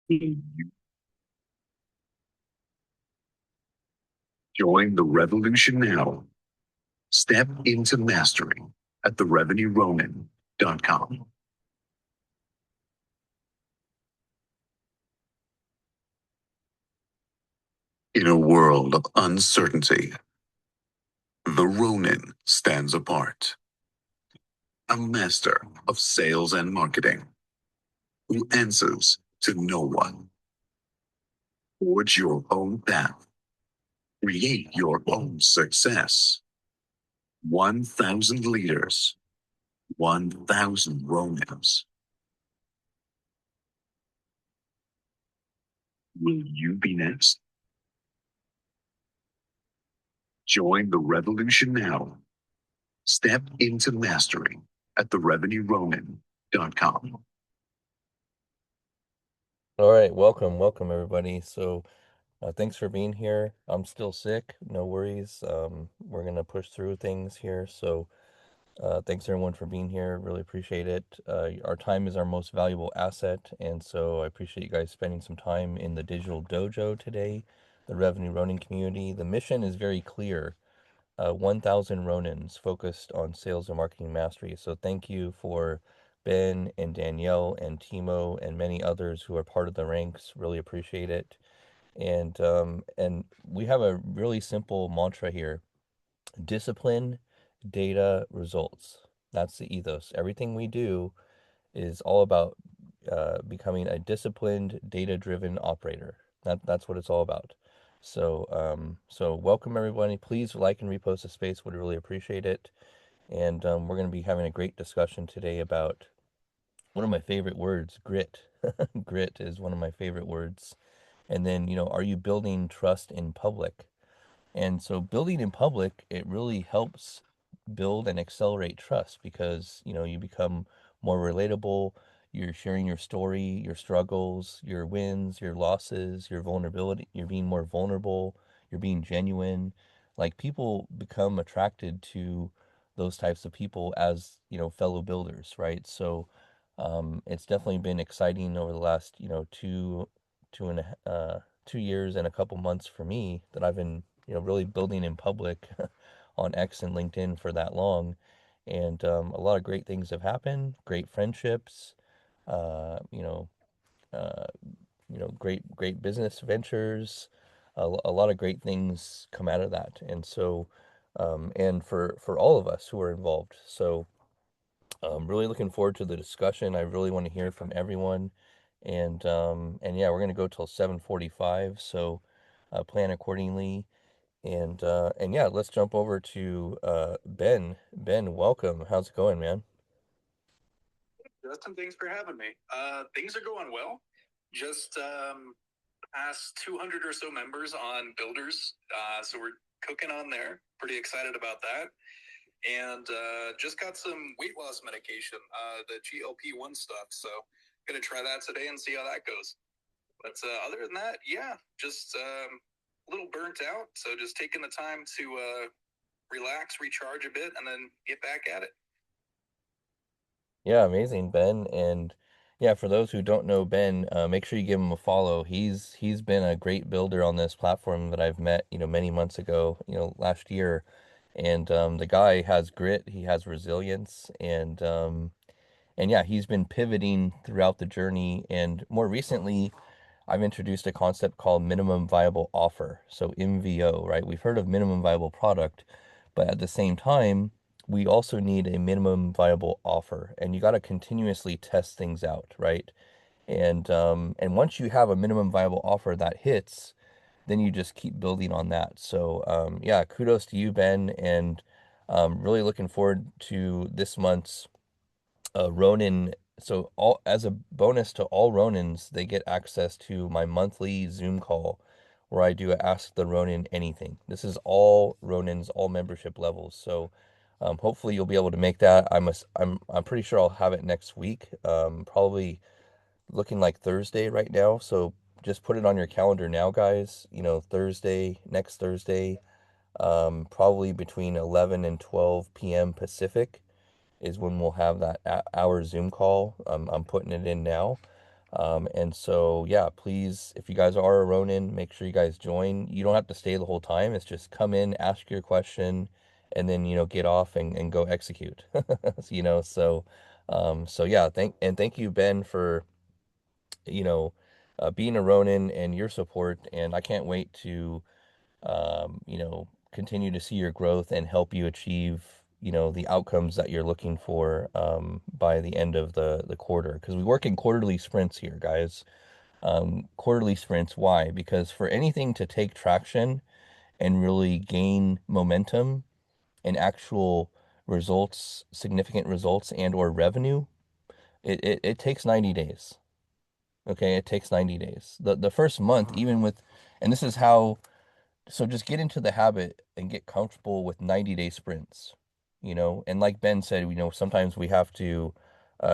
Join the revolution now. Step into mastery at therevenueronin.com. In a world of uncertainty, the Ronin stands apart. A master of sales and marketing who answers to no one. Forge your own path. Create your own success. 1,000 leaders, 1,000 Ronins. Will you be next? Join the revolution now. Step into mastery at therevenueronin.com. All right, welcome everybody. Thanks for being here. I'm still sick, no worries. We're gonna push through things here. Thanks everyone for being here. Really appreciate it. Our time is our most valuable asset, and so I appreciate you guys spending some time in the digital dojo today, the Revenue Ronin community. The mission is very clear. 1,000 Ronins focused on sales and marketing mastery. So thank you for Ben and Danielle and Timo and many others who are part of the ranks. Really appreciate it. And we have a really simple mantra here: discipline, data, results. That's the ethos. Everything we do is all about becoming a disciplined, data-driven operator. That's what it's all about. So welcome everybody. Please like and repost the space. Would really appreciate it. And we're going to be having a great discussion today about one of my favorite words, grit. Grit is one of my favorite words. And then, are you building trust in public? And so building in public, it really helps build and accelerate trust because, you become more relatable. You're sharing your story, your struggles, your wins, your losses, your vulnerability. You're being more vulnerable. You're being genuine. Like people become attracted to those types of people as, fellow builders, right? It's definitely been exciting over the last, 2 years and a couple months for me that I've been, really building in public on X and LinkedIn for that long. And a lot of great things have happened, great friendships, uh, you know, uh, great business ventures. A lot of great things come out of that. And for all of us who are involved. So I'm really looking forward to the discussion. I really want to hear from everyone. And yeah, we're gonna go till 7:45. So plan accordingly. And yeah, let's jump over to Ben. Ben, welcome. How's it going, man? Justin, thanks for having me. Things are going well. Just past 200 or so members on Builders. So we're cooking on there. Pretty excited about that. And just got some weight loss medication, the GLP-1 stuff. So going to try that today and see how that goes. But other than that, yeah, just a little burnt out. So just taking the time to relax, recharge a bit, and then get back at it. Yeah, amazing, Ben. And yeah, for those who don't know Ben, make sure you give him a follow. He's been a great builder on this platform that I've met, many months ago, last year. And the guy has grit, he has resilience, and yeah, he's been pivoting throughout the journey. And more recently, I've introduced a concept called minimum viable offer. So MVO, right? We've heard of minimum viable product, but at the same time, we also need a minimum viable offer. And you got to continuously test things out, right? And once you have a minimum viable offer that hits, then you just keep building on that. Yeah, kudos to you, Ben, and really looking forward to this month's Ronin. So all as a bonus to all Ronins, they get access to my monthly Zoom call where I do a Ask the Ronin anything. This is all Ronins, all membership levels. Hopefully you'll be able to make that. I'm pretty sure I'll have it next week. Probably looking like Thursday right now. So just put it on your calendar now, guys. Thursday, next Thursday, probably between 11 and 12 p.m. Pacific is when we'll have that hour Zoom call. I'm putting it in now. And so, yeah, please, if you guys are a Ronin, make sure you guys join. You don't have to stay the whole time. It's just come in, ask your question, and then, get off and go execute. So yeah, thank you, Ben, for, you know, being a Ronin and your support. And I can't wait to, continue to see your growth and help you achieve, the outcomes that you're looking for, by the end of the quarter. Because we work in quarterly sprints here, guys. Quarterly sprints. Why? Because for anything to take traction and really gain momentum and actual results, significant results and or revenue, it takes 90 days. Okay, it takes 90 days. The first month, even with, and this is how, so just get into the habit and get comfortable with 90-day sprints, and like Ben said, sometimes we have to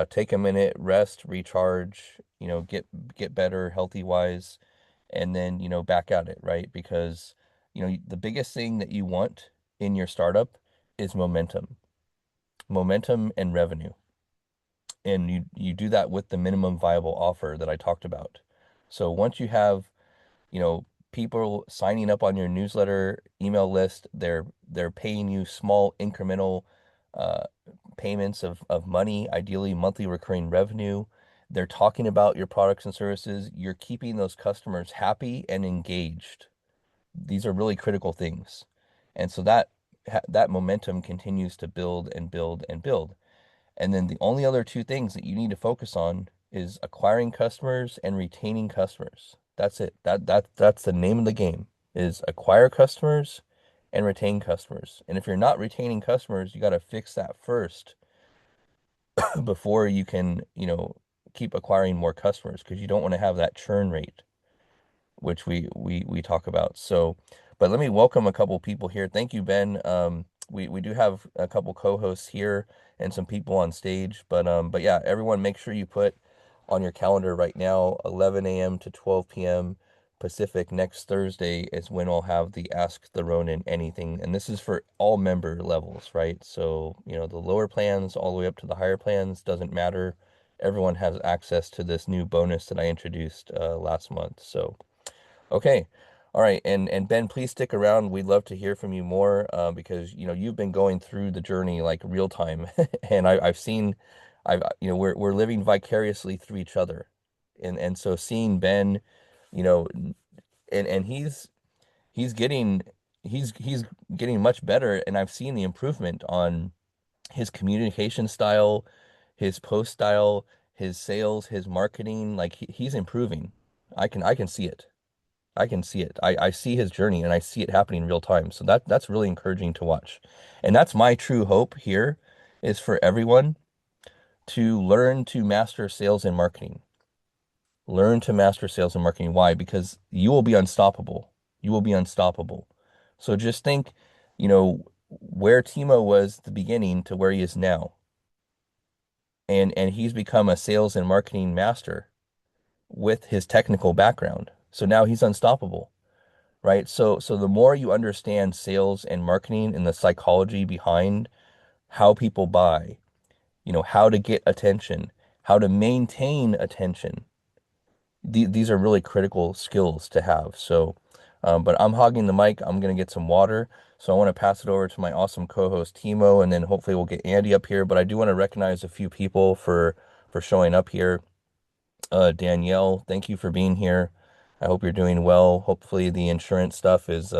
take a minute, rest, recharge, get better healthy wise, and then, back at it, right? Because, the biggest thing that you want in your startup is momentum and revenue. And you do that with the minimum viable offer that I talked about. So once you have, people signing up on your newsletter email list, they're paying you small incremental uh, payments of money, ideally monthly recurring revenue. They're talking about your products and services. You're keeping those customers happy and engaged. These are really critical things. And so that momentum continues to build and build and build. And then the only other two things that you need to focus on is acquiring customers and retaining customers. That's it. That's the name of the game, is acquire customers and retain customers. And if you're not retaining customers, you got to fix that first before you can, keep acquiring more customers, because you don't want to have that churn rate, which we talk about. So, but let me welcome a couple people here. Thank you, Ben. We do have a couple co-hosts here and some people on stage, but yeah, everyone, make sure you put on your calendar right now, 11 a.m. to 12 p.m. Pacific next Thursday is when I'll have the Ask the Ronin Anything, and this is for all member levels, right? So, the lower plans all the way up to the higher plans, doesn't matter. Everyone has access to this new bonus that I introduced last month. So. Okay. All right. And Ben, please stick around. We'd love to hear from you more, because you've been going through the journey like real time, and I've seen, we're living vicariously through each other, and so seeing Ben, you know, and he's getting he's getting much better, and I've seen the improvement on his communication style, his post style, his sales, his marketing. Like he's improving. I can see it. I can see it. I see his journey and I see it happening in real time. So that's really encouraging to watch. And that's my true hope here, is for everyone to learn to master sales and marketing. Learn to master sales and marketing. Why? Because you will be unstoppable. You will be unstoppable. So just think, where Timo was at the beginning to where he is now. And he's become a sales and marketing master with his technical background. So now he's unstoppable. Right? So the more you understand sales and marketing and the psychology behind how people buy, how to get attention, how to maintain attention. These are really critical skills to have. So, but I'm hogging the mic. I'm gonna get some water. So I want to pass it over to my awesome co-host Timo, and then hopefully we'll get Andy up here. But I do want to recognize a few people for showing up here. Danielle, thank you for being here. I hope you're doing well. Hopefully the insurance stuff is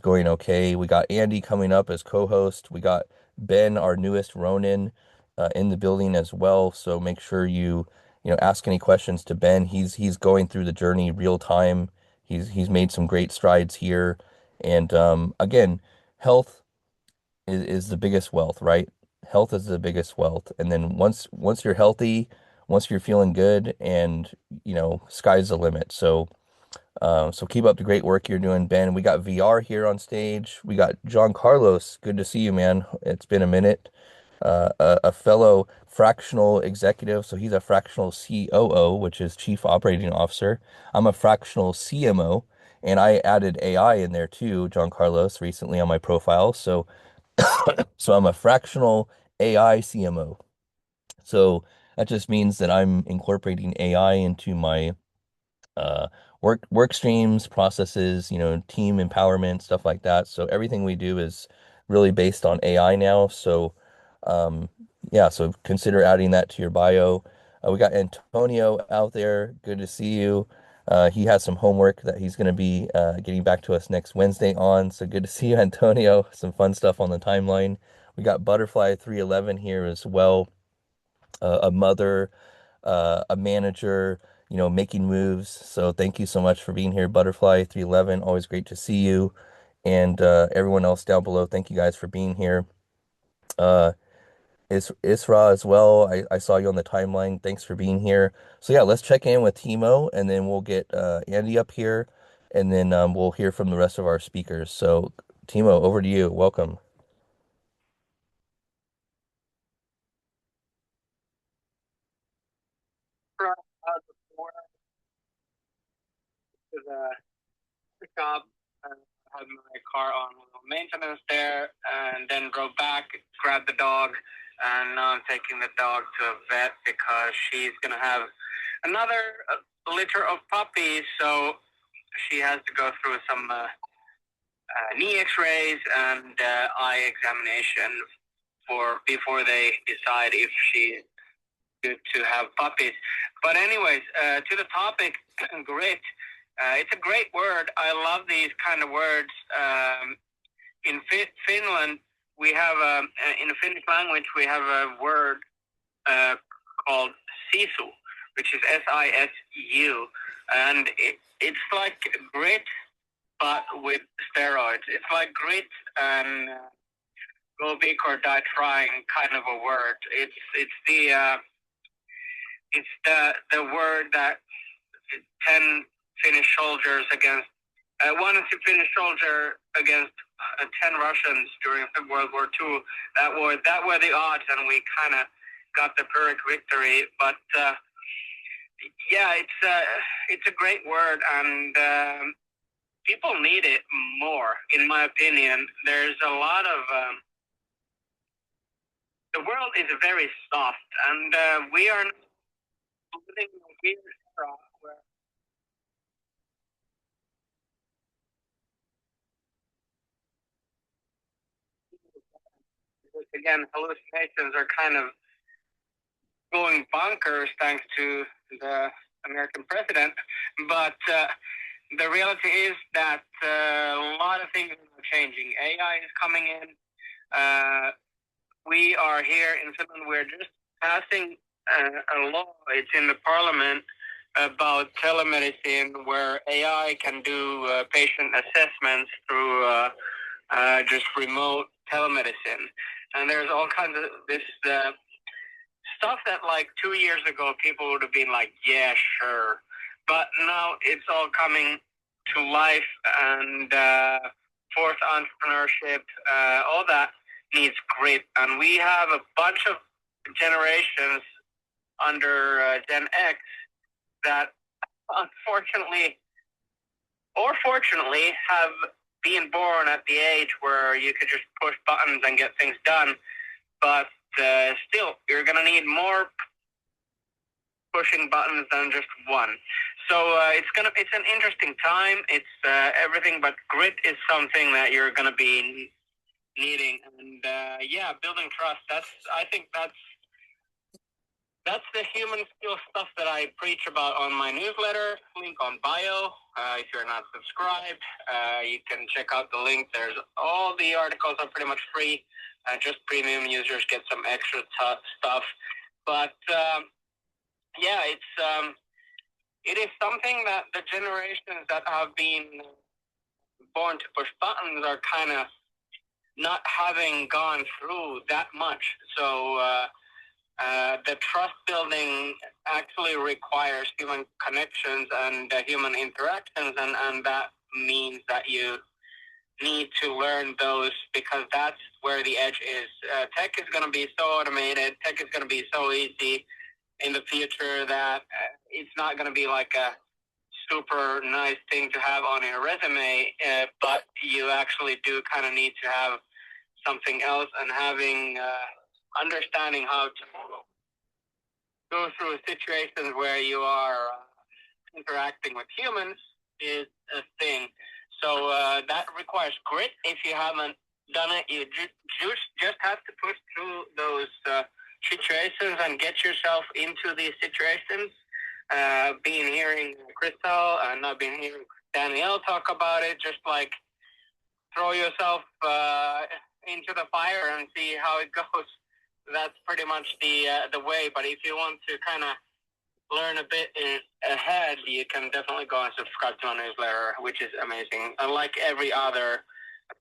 going okay. We got Andy coming up as co-host. We got Ben, our newest Ronin, in the building as well. So make sure you ask any questions to Ben. He's going through the journey real time. He's made some great strides here. And again, health is the biggest wealth, right? Health is the biggest wealth. And then once you're healthy, once you're feeling good, and sky's the limit. So keep up the great work you're doing, Ben. We got VR here on stage. We got John Carlos. Good to see you, man. It's been a minute. A fellow fractional executive. So he's a fractional COO, which is Chief Operating Officer. I'm a fractional CMO, and I added AI in there too, John Carlos, recently on my profile. So I'm a fractional AI CMO. So That just means that I'm incorporating AI into my uh, work streams, processes, team empowerment, stuff like that. So everything we do is really based on AI now. So um, yeah, so consider adding that to your bio. We got Antonio out there. Good to see you. He has some homework that he's going to be getting back to us next Wednesday on. So good to see you, Antonio. Some fun stuff on the timeline. We got Butterfly 311 here as well, a mother, a manager, making moves. So thank you so much for being here, Butterfly 311. Always great to see you. And everyone else down below, thank you guys for being here. Uh, Isra as well. I saw you on the timeline. Thanks for being here. So yeah, let's check in with Timo, and then we'll get Andy up here, and then we'll hear from the rest of our speakers. So Timo, over to you. Welcome. Out before to the pickup and had my car on maintenance there, and then drove back, grabbed the dog, and now I'm taking the dog to a vet because she's gonna have another litter of puppies, so she has to go through some knee X-rays and eye examination before they decide if she's good to have puppies. But anyways, to the topic, grit. It's a great word. I love these kind of words. In Finland, we have in the Finnish language we have a word called sisu, which is SISU, and it's like grit but with steroids. It's like grit and go big or die trying kind of a word. It's the word that 10 Finnish soldiers against one Finnish soldier against 10 Russians during World War II. That were the odds, and we kind of got the Pyrrhic victory. But yeah, it's a great word, and people need it more, in my opinion. There's a lot of the world is very soft, and we are living in a weird era where again hallucinations are kind of going bonkers thanks to the American president. But the reality is that a lot of things are changing. AI is coming in. We are here in Finland. We're just passing a law. It's in the parliament about telemedicine, where AI can do patient assessments through just remote telemedicine. And there's all kinds of this stuff that like 2 years ago people would have been like, yeah, sure. But now it's all coming to life, and fourth entrepreneurship, all that needs grit. And we have a bunch of generations under Gen X that unfortunately or fortunately have been born at the age where you could just push buttons and get things done. But still, you're going to need more pushing buttons than just one. So it's an interesting time. It's everything but grit is something that you're going to be needing. And yeah, building trust. I think that's the human skill stuff that I preach about on my newsletter. Link on bio. If you're not subscribed, you can check out the link. There's all the articles are pretty much free. Just premium users get some extra stuff. But yeah, it is something that the generations that have been born to push buttons are kind of not having gone through that much. So the trust building actually requires human connections and human interactions, and that means that you need to learn those, because that's where the edge is. Tech is going to be so automated. Tech is going to be so easy in the future that it's not going to be like a super nice thing to have on your resume, but you actually do kind of need to have something else, and having understanding how to go through situations where you are interacting with humans is a thing. So that requires grit. If you haven't done it, you just have to push through those situations and get yourself into these situations. Been hearing Crystal and I've been hearing Danielle talk about it, just like throw yourself into the fire and see how it goes. That's pretty much the way. But if you want to kind of learn a bit ahead, you can definitely go and subscribe to my newsletter, which is amazing. Unlike every other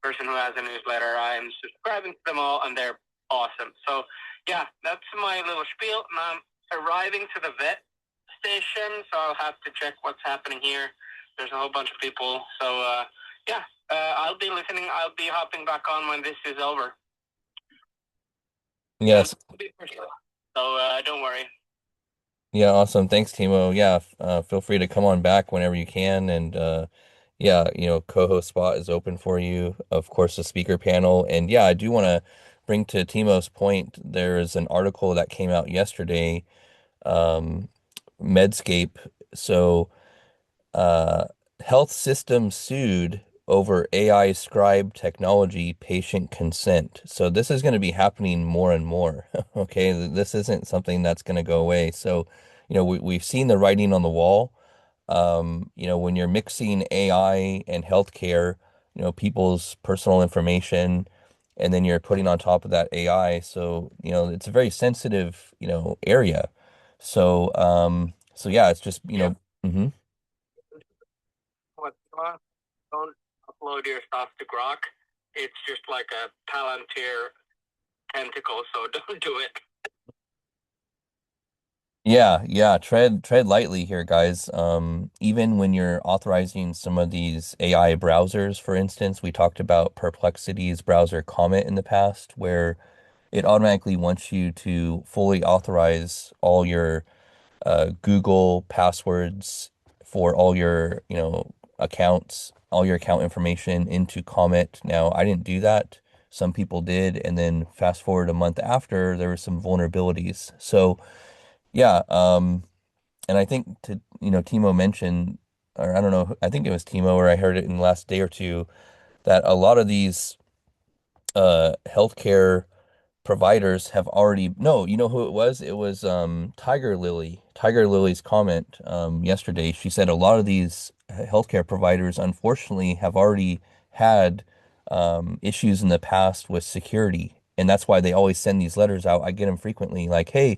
person who has a newsletter, I'm subscribing to them all, and they're awesome. So, yeah, that's my little spiel. And I'm arriving to the vet station, so I'll have to check what's happening here. There's a whole bunch of people. So, yeah, I'll be listening. I'll be hopping back on when this is over. Yes. So, don't worry. Yeah, awesome. Thanks, Timo. Yeah, feel free to come on back whenever you can. And yeah, co-host spot is open for you. Of course, the speaker panel. And yeah, I do want to bring to Timo's point, there's an article that came out yesterday, Medscape. So health system sued over AI scribe technology patient consent. So this is going to be happening more and more. Okay, this isn't something that's going to go away. So, we've seen the writing on the wall. When you're mixing AI and healthcare, people's personal information, and then you're putting on top of that AI. So, it's a very sensitive, area. So yeah, it's just, mhm. Don't upload your stuff to Grok. It's just like a Palantir tentacle, so don't do it. Yeah. Tread lightly here, guys. Even when you're authorizing some of these AI browsers, for instance, we talked about Perplexity's browser Comet in the past, where it automatically wants you to fully authorize all your Google passwords for all your, accounts, all your account information into Comet. Now, I didn't do that. Some people did, and then fast forward a month after, there were some vulnerabilities. So, yeah, and I think Timo mentioned, or I don't know, I think it was Timo, or I heard it in the last day or two, that a lot of these healthcare providers have already no, you know who it was? It was Tiger Lily. Tiger Lily's comment yesterday. She said a lot of these healthcare providers unfortunately have already had issues in the past with security, and that's why they always send these letters out. I get them frequently, like, hey,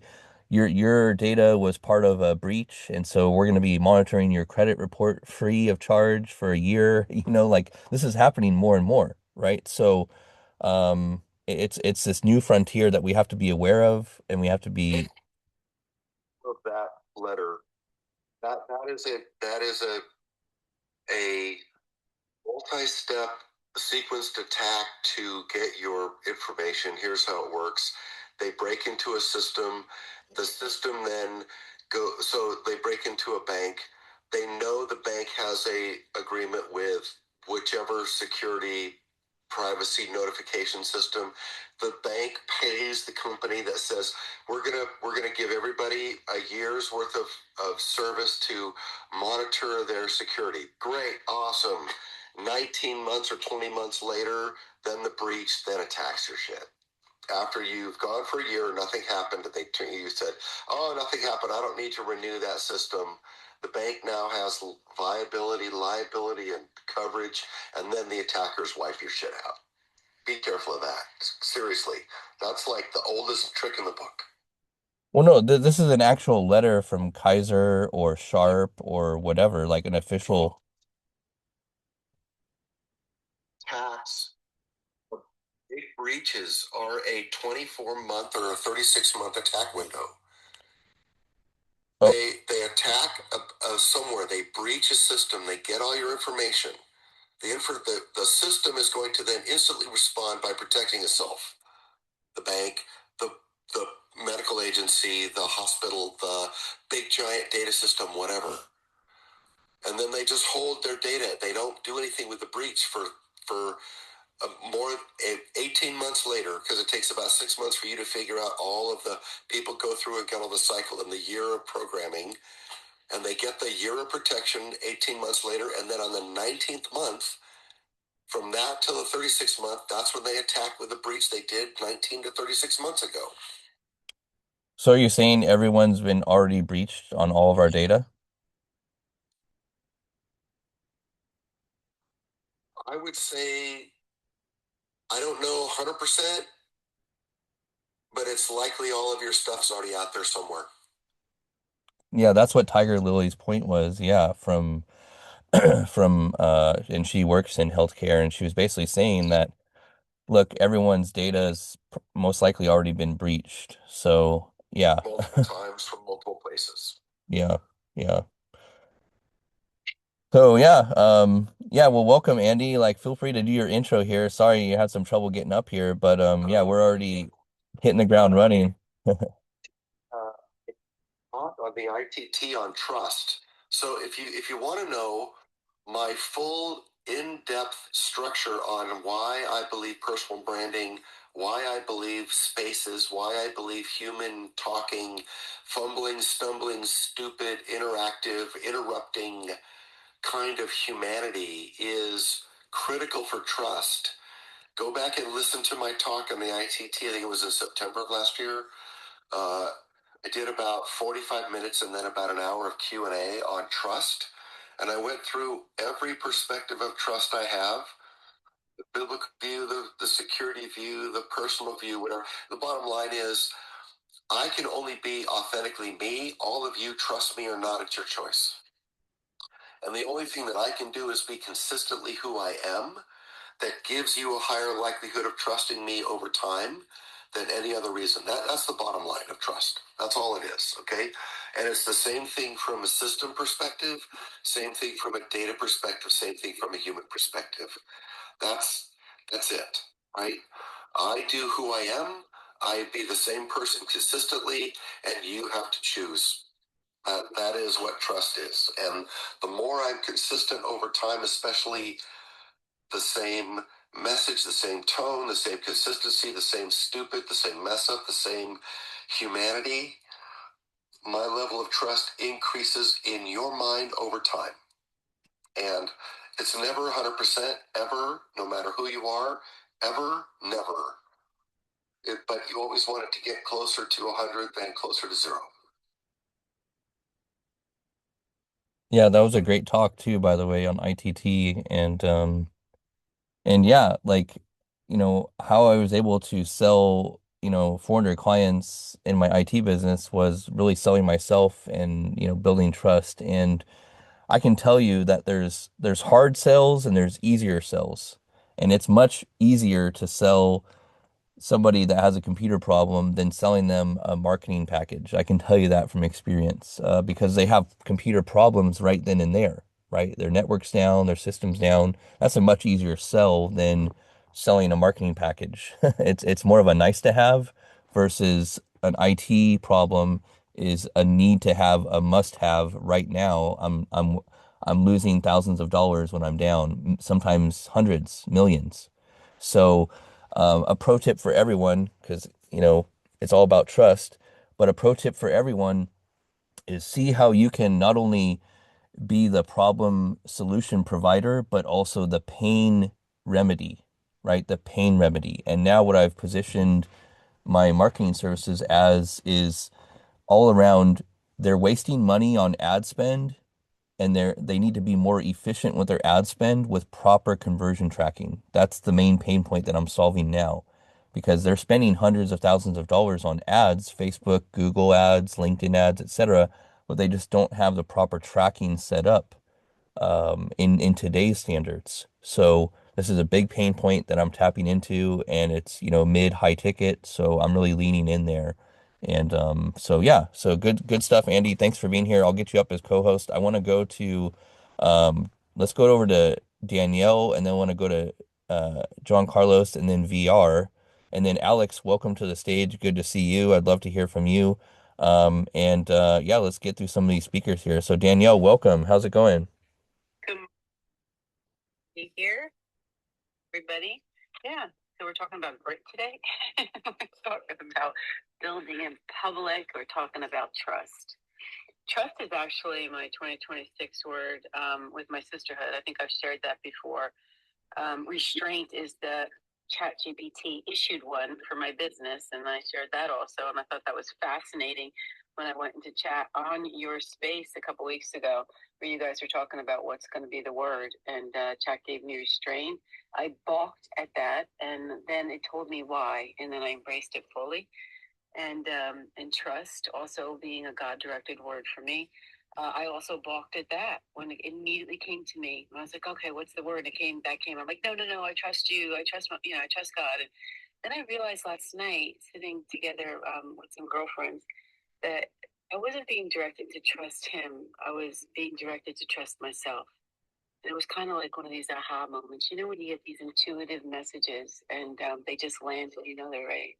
your data was part of a breach, and so we're going to be monitoring your credit report free of charge for a year. Like this is happening more and more, right? So it's this new frontier that we have to be aware of, and we have to be. Of that letter, that is a multi-step sequenced attack to get your information. Here's how it works. They break into a system. The system then so they break into a bank. They know the bank has a agreement with whichever security privacy notification system. The bank pays the company that says we're gonna give everybody a year's worth of service to monitor their security. Great, awesome. 19 months or 20 months later, then the breach then attacks your shit. After you've gone for a year, nothing happened, you said, oh, nothing happened, I don't need to renew that system. The bank now has viability, liability, and coverage, and then the attackers wipe your shit out. Be careful of that. Seriously, that's like the oldest trick in the book. Well, no, this is an actual letter from Kaiser or Sharp or whatever, like an official. Tax big breaches are a 24-month or a 36-month attack window. Oh. They attack somewhere. They breach a system. They get all your information. The system is going to then instantly respond by protecting itself. The bank, the medical agency, the hospital, the big giant data system, whatever. And then they just hold their data. They don't do anything with the breach for more 18 months later, because it takes about 6 months for you to figure out all of the people go through and get all the cycle and the year of programming, and they get the year of protection 18 months later, and then on the 19th month, from that till the 36th month, that's when they attack with the breach they did 19 to 36 months ago. So are you saying everyone's been already breached on all of our data? I would say, I don't know 100%, but it's likely all of your stuff's already out there somewhere. Yeah, that's what Tiger Lily's point was. Yeah, from and she works in healthcare, and she was basically saying that, look, everyone's data is most likely already been breached. So yeah, Multiple times from multiple places. yeah, yeah. So yeah, yeah, well, welcome, Andy. Like, feel free to do your intro here. Sorry you had some trouble getting up here, but yeah, we're already hitting the ground running. uh, on the ITT on trust. So if you want to know my full in-depth structure on why I believe personal branding, why I believe spaces, why I believe human talking, fumbling, stumbling, stupid, interactive, interrupting kind of humanity is critical for trust, go back and listen to my talk on the ITT. I think it was in September of last year. I did about 45 minutes and then about an hour of Q&A on trust. And I went through every perspective of trust I have, the biblical view, the security view, the personal view, whatever. The bottom line is I can only be authentically me. All of you, trust me or not, it's your choice. And the only thing that I can do is be consistently who I am. That gives you a higher likelihood of trusting me over time than any other reason. That's the bottom line of trust. That's all it is, okay? And it's the same thing from a system perspective, same thing from a data perspective, same thing from a human perspective. That's it, right? I do who I am. I be the same person consistently, and you have to choose. That is what trust is. And the more I'm consistent over time, especially the same message, the same tone, the same consistency, the same stupid, the same mess up, the same humanity, my level of trust increases in your mind over time. And it's never 100% ever, no matter who you are, ever, never. But you always want it to get closer to 100 than closer to 0. Yeah, that was a great talk too, by the way, on ITT, and yeah, like, how I was able to sell, 400 clients in my IT business was really selling myself and, building trust. And I can tell you that there's hard sales and there's easier sales. And it's much easier to sell somebody that has a computer problem than selling them a marketing package. I can tell you that from experience, because they have computer problems right then and there, right? Their network's down, their system's down. That's a much easier sell than selling a marketing package. It's more of a nice to have versus an IT problem is a need to have, a must have right now. I'm losing thousands of dollars when I'm down, sometimes hundreds, millions. So a pro tip for everyone, because it's all about trust, but a pro tip for everyone is see how you can not only be the problem solution provider, but also the pain remedy, right? The pain remedy. And now what I've positioned my marketing services as is all around they're wasting money on ad spend and they need to be more efficient with their ad spend with proper conversion tracking. That's the main pain point that I'm solving now because they're spending hundreds of thousands of dollars on ads, Facebook, Google ads, LinkedIn ads, etc., but they just don't have the proper tracking set up in today's standards. So this is a big pain point that I'm tapping into, and it's mid high ticket, so I'm really leaning in there. And so yeah, so good stuff, Andy. Thanks for being here. I'll get you up as co-host. I want to go to let's go over to Danielle, and then I want to go to John Carlos, and then VR, and then Alex. Welcome to the stage. Good to see you. I'd love to hear from you. And yeah, let's get through some of these speakers here. So Danielle, welcome. How's it going? Good to be here, everybody. Yeah. So we're talking about grit today. We're talking about building in public. We're talking about trust. Trust is actually my 2026 word with my sisterhood. I think I've shared that before. Restraint is the ChatGPT issued one for my business, and I shared that also. And I thought that was fascinating when I went into chat on your space a couple weeks ago, where you guys were talking about what's going to be the word, and chat gave me restraint. I balked at that, and then it told me why, and then I embraced it fully. And trust also being a God-directed word for me. I also balked at that when it immediately came to me. And I was like, okay, what's the word? That came. I'm like, no, I trust you. I trust I trust God. And then I realized last night, sitting together with some girlfriends, that I wasn't being directed to trust him. I was being directed to trust myself. And it was kind of like one of these aha moments. You know, when you get these intuitive messages and they just land and you know they're right.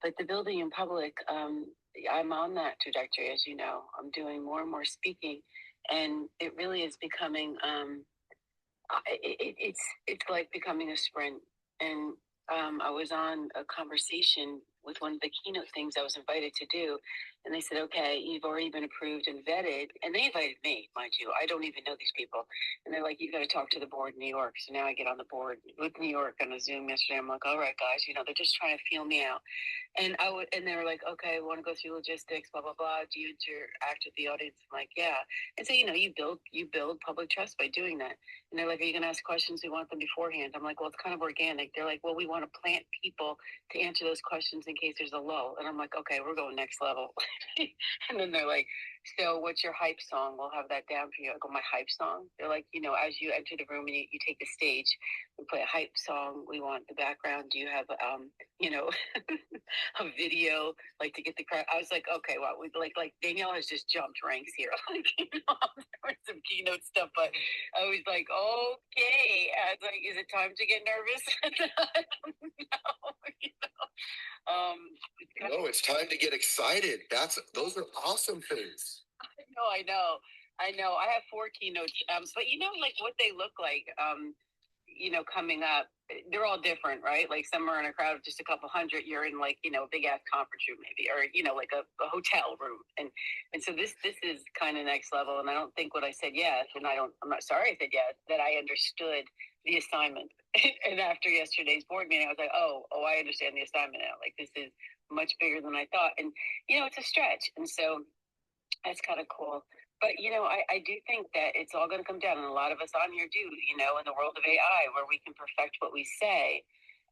But the building in public, I'm on that trajectory, as you know. I'm doing more and more speaking, and it really is becoming. It's like becoming a sprint. And I was on a conversation with one of the keynote things I was invited to do, and they said, "Okay, you've already been approved and vetted." And they invited me, mind you. I don't even know these people, and they're like, "You got to talk to the board in New York." So now I get on the board with New York on a Zoom yesterday. I'm like, "All right, guys, they're just trying to feel me out." And and they were like, okay, we want to go through logistics, blah, blah, blah. Do you interact with the audience? I'm like, yeah. And so, you build public trust by doing that. And they're like, are you going to ask questions? We want them beforehand. I'm like, well, it's kind of organic. They're like, well, we want to plant people to answer those questions in case there's a lull. And I'm like, okay, we're going next level. And then they're like, so what's your hype song? We'll have that down for you. I go, my hype song? They're like, as you enter the room and you take the stage, we play a hype song. We want the background. Do you have, a video like to get the crowd? I was like, okay, well, like Danielle has just jumped ranks here. Like, I'm doing some keynote stuff, but I was like, okay. I was like, is it time to get nervous? I don't know. No, it's time to get excited. Those are awesome things. I know. I have 4 keynotes, but like what they look like. Coming up, they're all different, right? Like some are in a crowd of just a couple hundred. You're in like, a big ass conference room maybe, or, like a hotel room. And so this is kind of next level. And I don't think what I said yes, and I'm not sorry I said yes, that I understood the assignment. And after yesterday's board meeting, I was like, oh, I understand the assignment now. Like this is much bigger than I thought. And, it's a stretch. And so that's kind of cool. But, I do think that it's all going to come down, and a lot of us on here do, in the world of AI, where we can perfect what we say.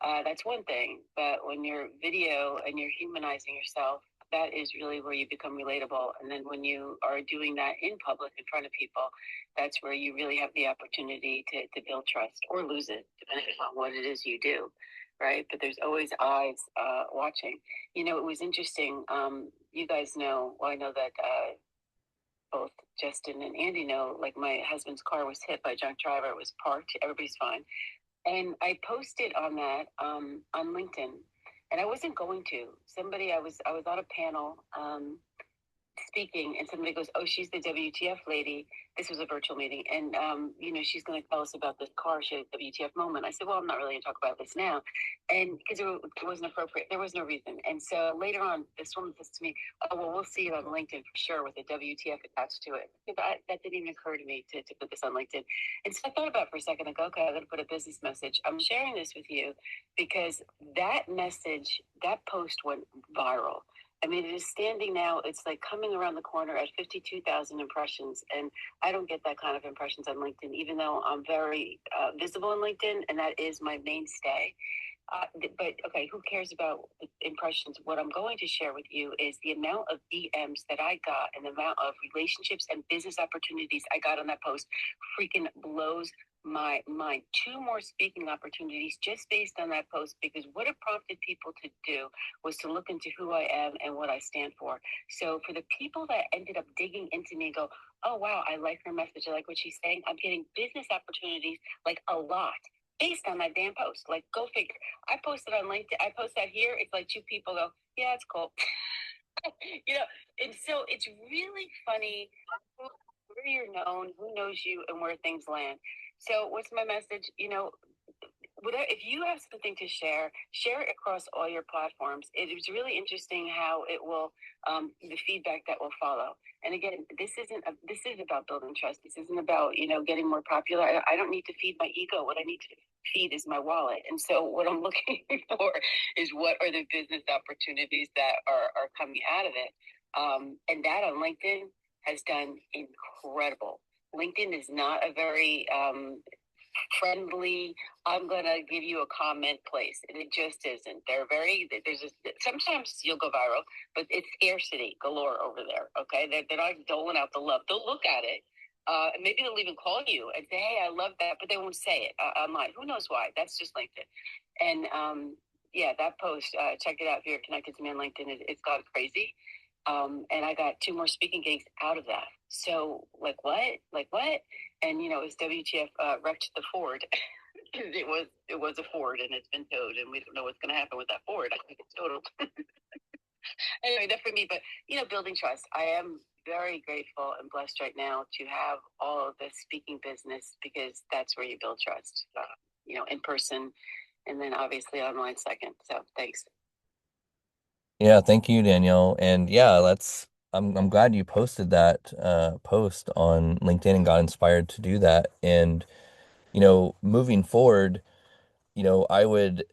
That's one thing. But when you're video and you're humanizing yourself, that is really where you become relatable. And then when you are doing that in public in front of people, that's where you really have the opportunity to build trust or lose it, depending on what it is you do. Right. But there's always eyes watching. It was interesting. You guys know, well, I know that both Justin and Andy know, like my husband's car was hit by a drunk driver. It was parked. Everybody's fine. And I posted on that on LinkedIn, and I wasn't going to. I was on a panel speaking, and somebody goes, oh, she's the WTF lady. This was a virtual meeting. And, she's going to tell us about this car. She had a WTF moment. I said, well, I'm not really going to talk about this now. And because it wasn't appropriate, there was no reason. And so later on, this woman says to me, oh, well, we'll see it on LinkedIn for sure with a WTF attached to it. That didn't even occur to me to put this on LinkedIn. And so I thought about it for a second. I go, okay, I'm going to put a business message. I'm sharing this with you because that message, that post went viral. I mean, it is standing now. It's like coming around the corner at 52,000 impressions. And I don't get that kind of impressions on LinkedIn, even though I'm very visible on LinkedIn, and that is my mainstay. But okay, who cares about impressions? What I'm going to share with you is the amount of DMs that I got and the amount of relationships and business opportunities I got on that post freaking blows my mind. 2 more speaking opportunities just based on that post, because what it prompted people to do was to look into who I am and what I stand for. So for the people that ended up digging into me and go, oh wow, I like her message, I like what she's saying, I'm getting business opportunities like a lot based on that damn post. Like, go figure. I posted on LinkedIn. I post that here. It's like 2 people go, yeah, it's cool. And so it's really funny where you're known, who knows you, and where things land. So what's my message? whatever, if you have something to share, share it across all your platforms. It was really interesting how it will, the feedback that will follow. And again, this is about building trust. This isn't about, getting more popular. I don't need to feed my ego. What I need to feed is my wallet. And so what I'm looking for is what are the business opportunities that are coming out of it. And that on LinkedIn has done incredible. LinkedIn is not a very friendly, I'm going to give you a comment place. And it just isn't. Sometimes you'll go viral, but it's scarcity galore over there. Okay. They're not doling out the love. They'll look at it. And maybe they'll even call you and say, hey, I love that, but they won't say it online. Who knows why? That's just LinkedIn. And yeah, that post, check it out if you're connected to me on LinkedIn. It's gone crazy. And I got 2 more speaking gigs out of that. So like what? And it was WTF wrecked the Ford. it was a Ford and it's been towed and we don't know what's going to happen with that Ford. I think it's totaled. Anyway, that for me, but building trust. I am very grateful and blessed right now to have all of this speaking business because that's where you build trust, in person and then obviously online second. So thanks. Yeah, thank you, Danielle. And yeah, I'm glad you posted that post on LinkedIn and got inspired to do that. And moving forward, I would,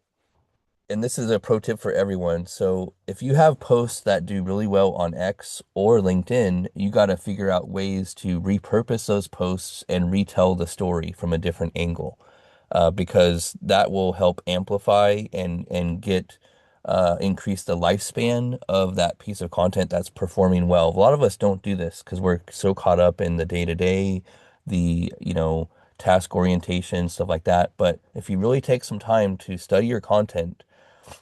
and this is a pro tip for everyone. So if you have posts that do really well on X or LinkedIn, you got to figure out ways to repurpose those posts and retell the story from a different angle, because that will help amplify and get increase the lifespan of that piece of content that's performing well. A lot of us don't do this because we're so caught up in the day to day, the task orientation, stuff like that. But if you really take some time to study your content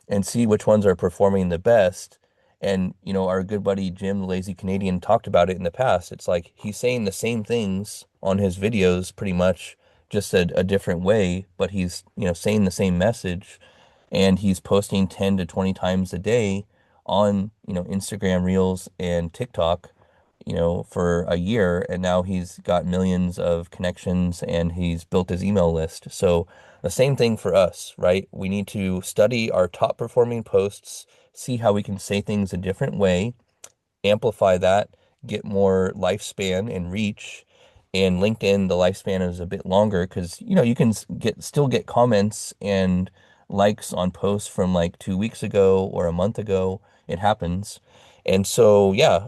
and see which ones are performing the best. And, our good buddy Jim, the Lazy Canadian, talked about it in the past. It's like he's saying the same things on his videos pretty much, just a different way, but he's, saying the same message and he's posting 10 to 20 times a day on, Instagram Reels and TikTok, for a year, and now he's got millions of connections and he's built his email list. So the same thing for us, right? We need to study our top performing posts, see how we can say things a different way, amplify that, get more lifespan and reach. And LinkedIn, the lifespan is a bit longer because you can still get comments and likes on posts from like 2 weeks ago or a month ago. It happens. And so yeah,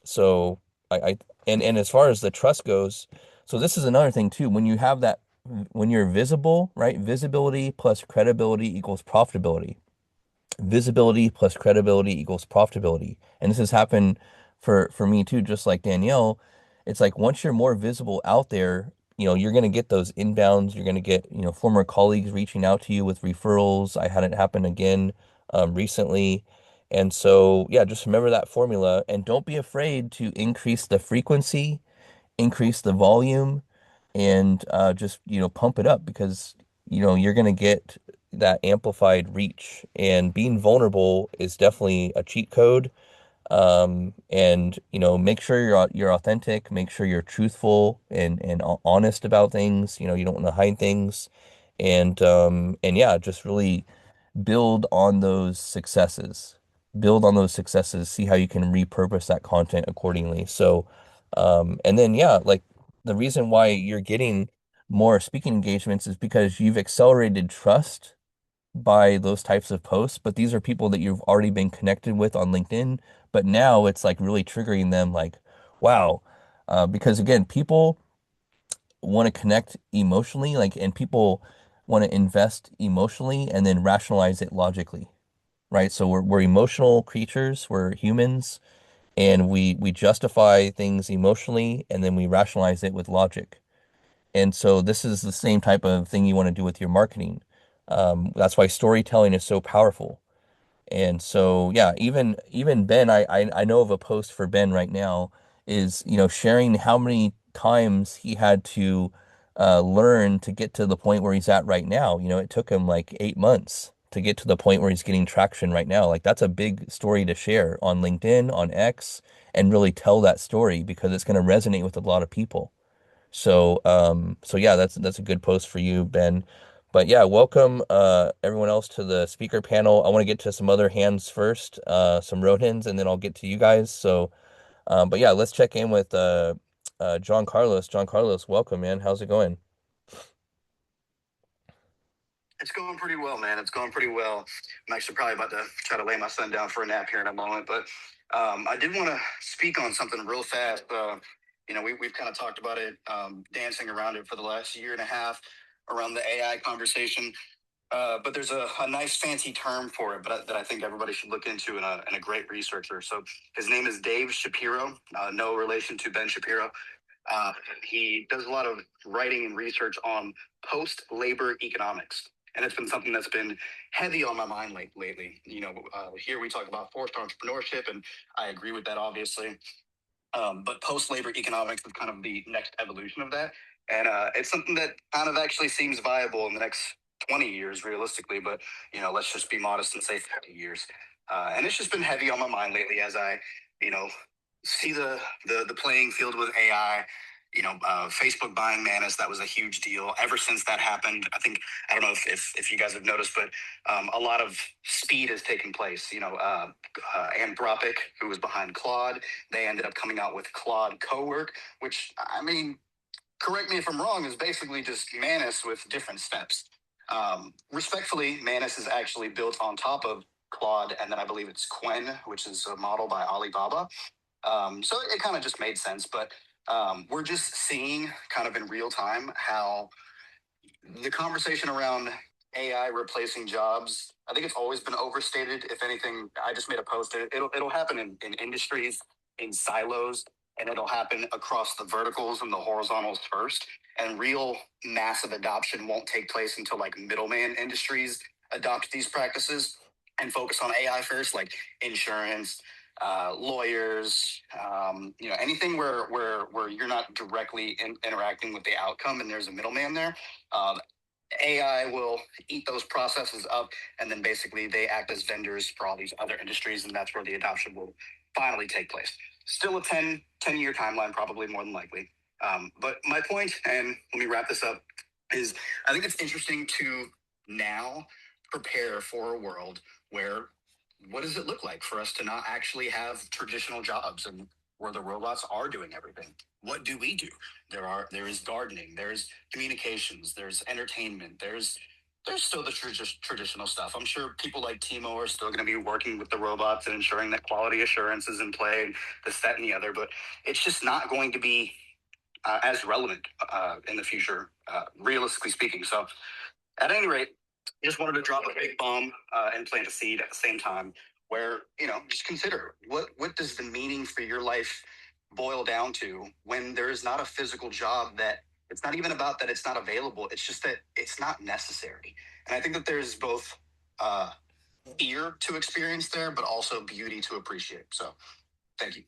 so I and as far as the trust goes, so this is another thing too. When you have that, when you're visible, right? Visibility plus credibility equals profitability. Visibility plus credibility equals profitability. And this has happened for me too, just like Danielle. It's like once you're more visible out there, you're gonna get those inbounds. You're gonna get, former colleagues reaching out to you with referrals. I had it happen again recently. And so, yeah, just remember that formula and don't be afraid to increase the frequency, increase the volume, and just, pump it up because, you're going to get that amplified reach. And being vulnerable is definitely a cheat code. And make sure you're authentic, make sure you're truthful and honest about things. You don't want to hide things. And yeah, just really build on those successes. Build on those successes, see how you can repurpose that content accordingly. So, and then yeah, like the reason why you're getting more speaking engagements is because you've accelerated trust by those types of posts, but these are people that you've already been connected with on LinkedIn, but now it's like really triggering them like, wow. Because again, people want to connect emotionally, like, and people want to invest emotionally and then rationalize it logically, right? So we're emotional creatures, we're humans, and we justify things emotionally and then we rationalize it with logic. And so this is the same type of thing you want to do with your marketing. That's why storytelling is so powerful. And so, yeah, even Ben, I know of a post for Ben right now is, sharing how many times he had to learn to get to the point where he's at right now. It took him like 8 months to get to the point where he's getting traction right now. Like that's a big story to share on LinkedIn, on X, and really tell that story because it's going to resonate with a lot of people. So, so yeah, that's a good post for you, Ben. But yeah, welcome everyone else to the speaker panel. I want to get to some other hands first, some Ronins, and then I'll get to you guys. So, but yeah, let's check in with John Carlos. John Carlos, welcome, man. How's it going? It's going pretty well, man. It's going pretty well. I'm actually probably about to try to lay my son down for a nap here in a moment, but I did want to speak on something real fast. We've kind of talked about it, dancing around it for the last year and a half around the AI conversation. But there's a nice fancy term for it, but that I think everybody should look into, and a great researcher. So his name is Dave Shapiro, no relation to Ben Shapiro. He does a lot of writing and research on post-labor economics. And it's been something that's been heavy on my mind lately. Here we talk about forced entrepreneurship, and I agree with that, obviously. But post-labor economics is kind of the next evolution of that. And it's something that kind of actually seems viable in the next 20 years, realistically. But, let's just be modest and say 30 years. And it's just been heavy on my mind lately as I, see the playing field with AI. Facebook buying Manus, that was a huge deal. Ever since that happened, I don't know if you guys have noticed, but a lot of speed has taken place. Anthropic, who was behind Claude, they ended up coming out with Claude Cowork, which, correct me if I'm wrong, is basically just Manus with different steps. Respectfully, Manus is actually built on top of Claude, and then I believe it's Quen, which is a model by Alibaba. So it kind of just made sense, but we're just seeing kind of in real time how the conversation around AI replacing jobs, I think it's always been overstated. If anything, I just made a post. It'll happen in industries, in silos, and it'll happen across the verticals and the horizontals first. And real massive adoption won't take place until like middleman industries adopt these practices and focus on AI first, like insurance, lawyers, anything where you're not directly interacting with the outcome and there's a middleman there. AI will eat those processes up, and then basically they act as vendors for all these other industries, and that's where the adoption will finally take place. Still a 10-year timeline, probably more than likely. But my point, and let me wrap this up, is I think it's interesting to now prepare for a world where what does it look like for us to not actually have traditional jobs and where the robots are doing everything? What do we do? There is gardening, there's communications, there's entertainment, there's still the traditional stuff. I'm sure people like Timo are still going to be working with the robots and ensuring that quality assurance is in play, and this, that, and the other. But it's just not going to be as relevant in the future, realistically speaking. So, at any rate, just wanted to drop a big bomb and plant a seed at the same time. Where just consider what does the meaning for your life boil down to when there is not a physical job that it's not even about that it's not available. It's just that it's not necessary. And I think that there's both fear to experience there, but also beauty to appreciate. So thank you.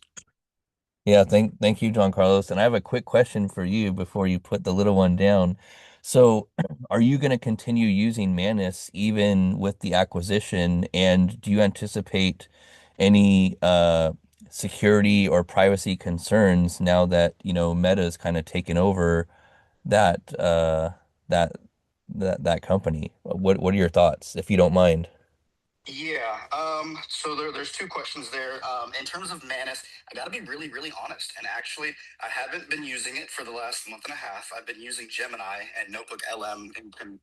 Yeah, thank you, John Carlos. And I have a quick question for you before you put the little one down. So, are you going to continue using Manus even with the acquisition? And do you anticipate any security or privacy concerns now that, Meta's kind of taken over that that that company? What are your thoughts, if you don't mind? Yeah. So there's two questions there. In terms of Manus, I got to be really, really honest. And actually, I haven't been using it for the last month and a half. I've been using Gemini and Notebook LM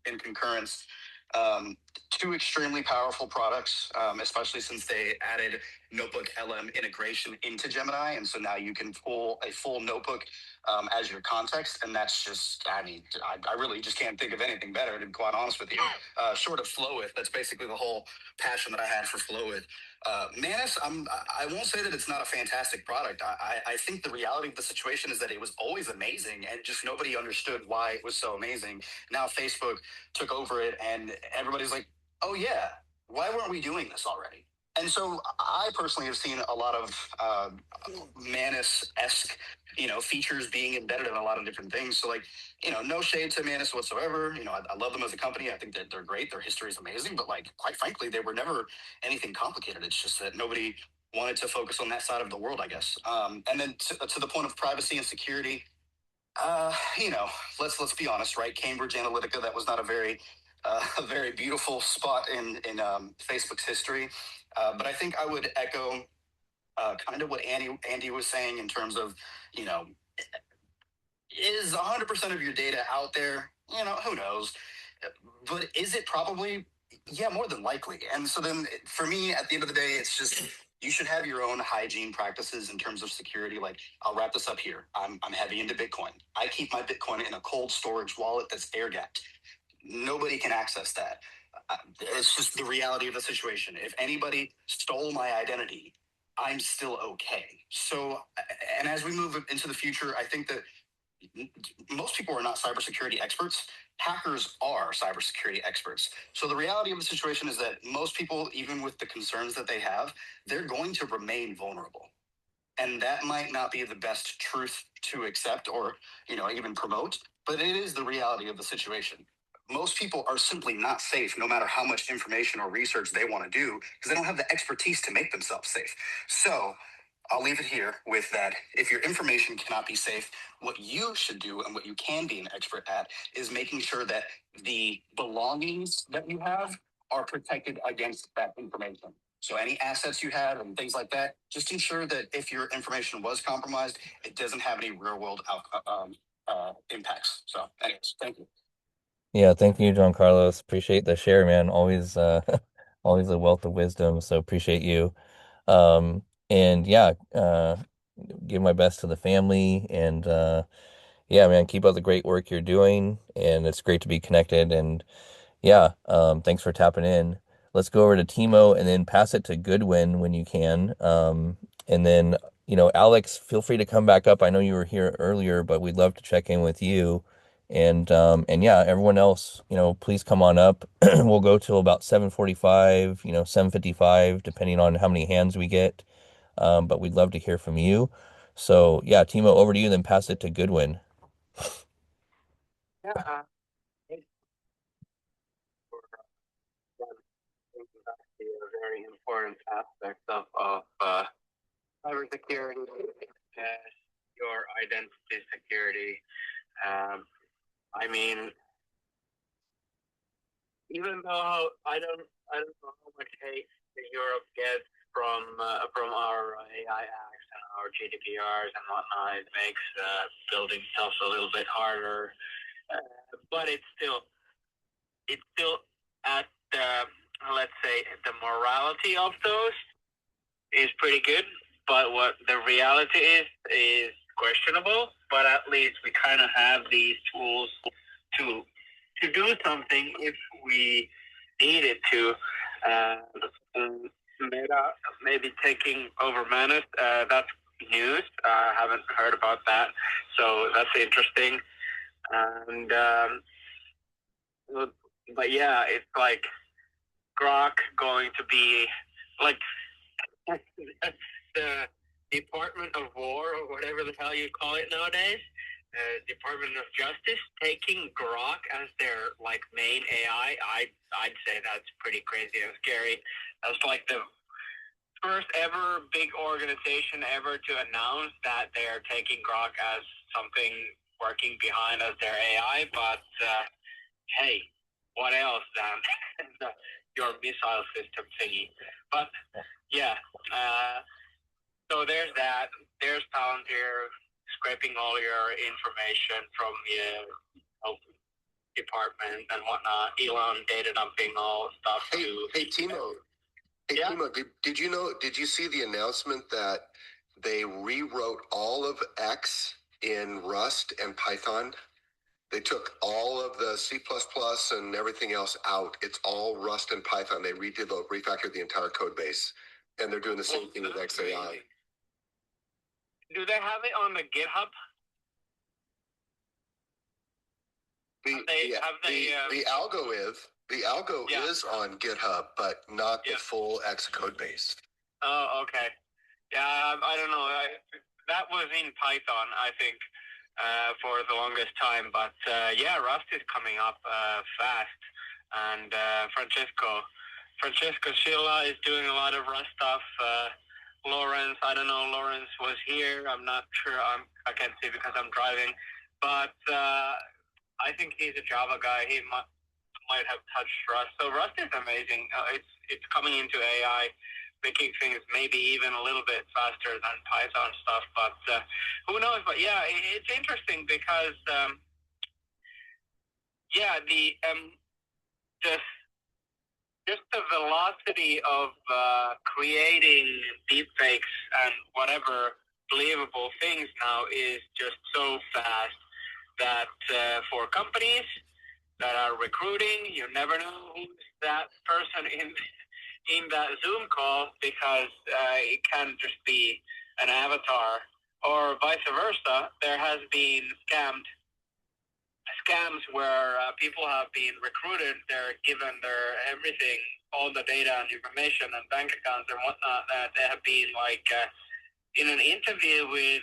in concurrence. Two extremely powerful products, especially since they added Notebook LM integration into Gemini. And so now you can pull a full notebook as your context. And that's just, I really just can't think of anything better, to be quite honest with you. Short of Flowith, that's basically the whole passion that I had for Flowith. Manus, I won't say that it's not a fantastic product. I think the reality of the situation is that it was always amazing and just nobody understood why it was so amazing. Now Facebook took over it and everybody's like, oh yeah, why weren't we doing this already? And so I personally have seen a lot of Manus-esque, features being embedded in a lot of different things. So no shade to Manus whatsoever. I love them as a company. I think that they're great. Their history is amazing. But quite frankly, they were never anything complicated. It's just that nobody wanted to focus on that side of the world, I guess. And then to the point of privacy and security, let's be honest, right? Cambridge Analytica, that was not a very a very beautiful spot in Facebook's history. But I think I would echo kind of what Andy was saying in terms of, you know, is 100% of your data out there? You know, who knows? But is it probably? Yeah, more than likely. And so then for me, at the end of the day, it's just you should have your own hygiene practices in terms of security. Like, I'll wrap this up here. I'm heavy into Bitcoin. I keep my Bitcoin in a cold storage wallet that's air gapped. Nobody can access that. It's just the reality of the situation. If anybody stole my identity, I'm still okay. So, and as we move into the future, I think that most people are not cybersecurity experts. Hackers are cybersecurity experts. So the reality of the situation is that most people, even with the concerns that they have, they're going to remain vulnerable. And that might not be the best truth to accept or, you know, even promote, but it is the reality of the situation. Most people are simply not safe, no matter how much information or research they want to do, because they don't have the expertise to make themselves safe. So I'll leave it here with that. If your information cannot be safe, what you should do and what you can be an expert at is making sure that the belongings that you have are protected against that information. So any assets you have and things like that, just ensure that if your information was compromised, it doesn't have any real world impacts. So anyways, thank you. Yeah, thank you, John Carlos. Appreciate the share, man. Always always a wealth of wisdom, so appreciate you. And yeah, give my best to the family and yeah, man, keep up the great work you're doing and it's great to be connected and yeah, thanks for tapping in. Let's go over to Timo and then pass it to Goodwin when you can. And then, you know, Alex, feel free to come back up. I know you were here earlier, but we'd love to check in with you. And yeah, everyone else, you know, please come on up. We'll go till about 7:45, you know, 7:55, depending on how many hands we get. But we'd love to hear from you. So yeah, Timo, over to you, then pass it to Goodwin. Yeah, it's actually a very important aspect of cybersecurity, your identity security. I mean, even though I don't know how much hate Europe gets from our AI acts and our GDPRs and whatnot, it makes building stuff a little bit harder. But it's still at the, let's say, the morality of those is pretty good. But what the reality is questionable. But at least we kind of have these tools to do something if we needed to. Meta maybe taking over Manus, that's news. I haven't heard about that, so that's interesting. And but yeah, it's like Grok going to be like the Department of War or whatever the hell you call it nowadays. Department of Justice taking Grok as their like main AI. I'd say that's pretty crazy and scary. That's like the first ever big organization ever to announce that they're taking Grok as something working behind as their AI. But hey, what else than your missile system thingy? But yeah, so there's that. There's Palantir scraping all your information from your department and whatnot. Elon data dumping all stuff. Hey, Timo. Hey, yeah. Timo, did you know? Did you see the announcement that they rewrote all of X in Rust and Python? They took all of the C++ and everything else out. It's all Rust and Python. They refactored the entire code base, and they're doing the same thing with XAI. Do they have it on the GitHub? The algo is on GitHub, but not the full X code base. Oh, okay. Yeah, I don't know. That was in Python, I think, for the longest time. But yeah, Rust is coming up fast, and Francesco Sheila is doing a lot of Rust stuff. Lawrence, I don't know. Lawrence was here. I'm not sure. I can't see because I'm driving. But I think he's a Java guy. might have touched Rust. So Rust is amazing. It's coming into AI, making things maybe even a little bit faster than Python stuff. But who knows? But yeah, it's interesting because just the velocity of creating deepfakes and whatever believable things now is just so fast that for companies that are recruiting, you never know who's that person in that Zoom call, because it can just be an avatar, or vice versa. There has been scams where people have been recruited. They're given their everything, all the data and information and bank accounts and whatnot, that they have been like in an interview with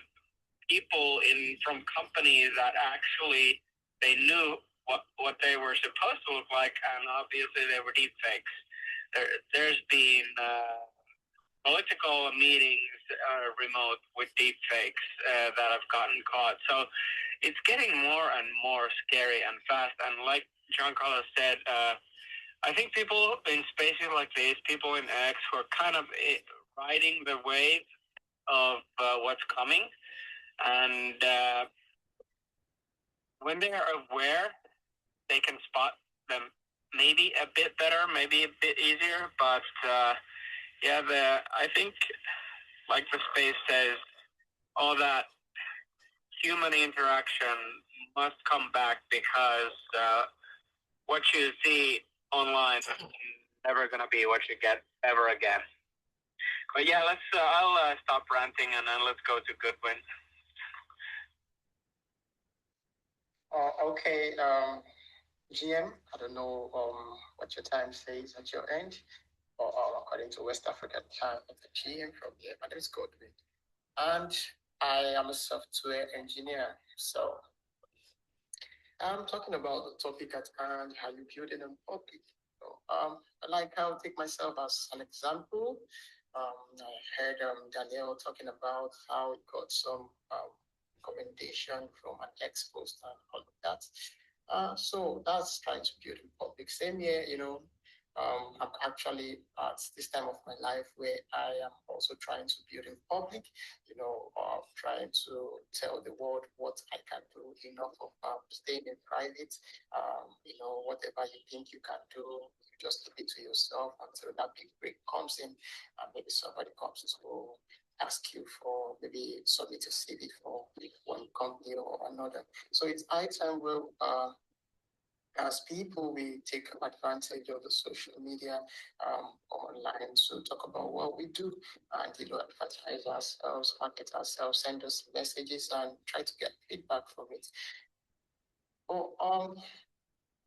people from companies that actually they knew what they were supposed to look like, and obviously they were deep fakes. There's been political meetings remote with deep fakes that have gotten caught. So it's getting more and more scary and fast. And like Giancarlo said, I think people in spaces like this, people in X, who are kind of riding the wave of what's coming. And when they are aware, they can spot them maybe a bit better, maybe a bit easier. But I think, like the space says, all that human interaction must come back, because what you see online is never going to be what you get ever again. But yeah, I'll stop ranting and then let's go to Goodwin. Okay, GM, I don't know what your time says at your end, or according to West African time, the GM from here, but it's Goodwin. And I am a software engineer. So I'm talking about the topic at hand, how you build it in public. So, I'll take myself as an example. I heard Daniel talking about how he got some commendation from an ex-post and all of that. So that's trying to build in public. Same here, I'm actually at this time of my life where I am also trying to build in public, trying to tell the world what I can do, enough of staying in private. Whatever you think you can do, you just keep it to yourself until that big break comes in, and maybe somebody comes to ask you for maybe submit a CV for one company or another. So it's high time as people, we take advantage of the social media online to talk about what we do and advertise ourselves, market ourselves, send us messages, and try to get feedback from it.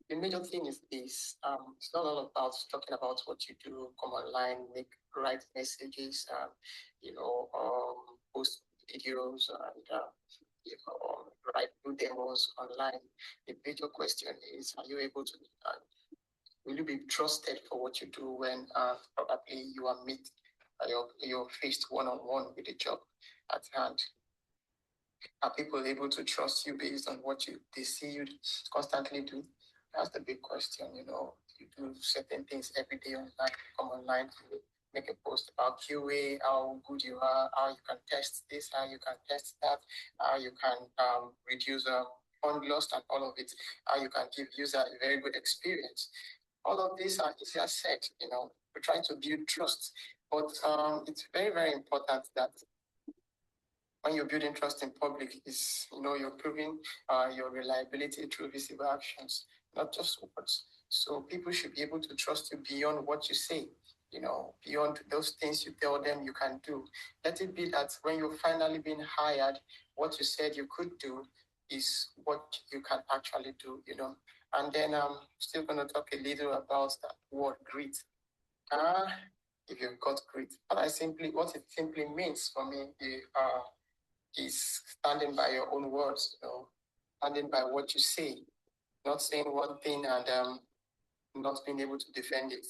The major thing is this: it's not all about talking about what you do. Come online, write messages, post videos, and write new demos online. The major question is: are you able to? Will you be trusted for what you do when probably you are you're faced one-on-one with the job at hand? Are people able to trust you based on what they see you constantly do? That's the big question. You do certain things every day online. Come online, make a post about QA, how good you are, how you can test this, how you can test that, how you can reduce fund loss and all of it, how you can give user a very good experience. All of these are easier said. We're trying to build trust, but it's very, very important that when you're building trust in public, you're proving your reliability through visible actions, not just words. So people should be able to trust you beyond what you say, beyond those things you tell them you can do. Let it be that when you're finally being hired, what you said you could do is what you can actually do, And then I'm still going to talk a little about that word grit. If you've got grit, what it simply means for me is standing by your own words, standing by what you say, not saying one thing and not being able to defend it,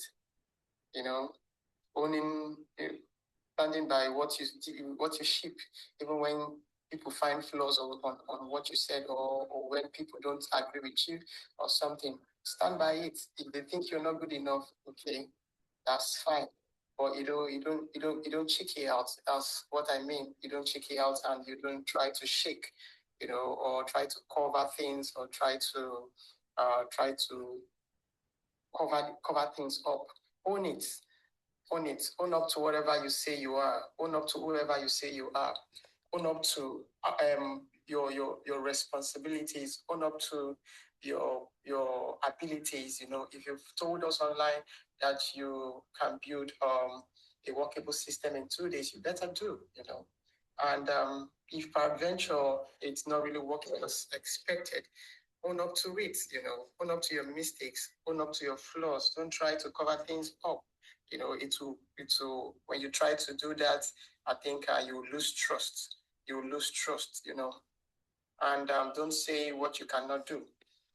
standing by what you ship, even when people find flaws on what you said, or when people don't agree with you or something. stand by it. If they think you're not good enough, okay, that's fine. But you don't cheeky out. That's what I mean. You don't cheeky out and you don't try to shake, or try to cover things or try to cover things up. Own it. Own it. Own up to whatever you say you are. Own up to whoever you say you are. Own up to your responsibilities. Own up to your abilities. If you've told us online that you can build a workable system in 2 days, you better do. And if peradventure it's not really working as expected, own up to it. Own up to your mistakes. Own up to your flaws. Don't try to cover things up. When you try to do that, I think you lose trust. You lose trust. And don't say what you cannot do.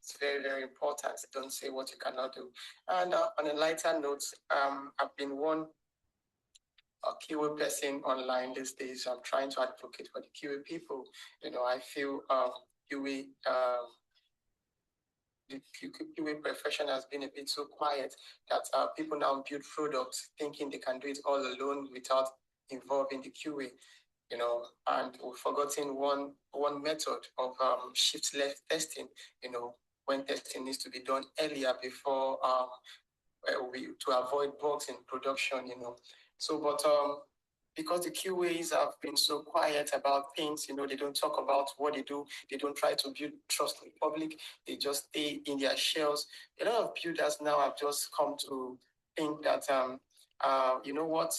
It's very, very important. Don't say what you cannot do. And on a lighter note, I've been one a QA person online these days. I'm trying to advocate for the QA people. I feel QA the QA profession has been a bit so quiet that people now build products thinking they can do it all alone without involving the QA. And we've forgotten one method of shift left testing. When testing needs to be done earlier before to avoid bugs in production. But because the QAs have been so quiet about things, they don't talk about what they do. They don't try to build trust in the public. They just stay in their shells. A lot of builders now have just come to think that, you know what?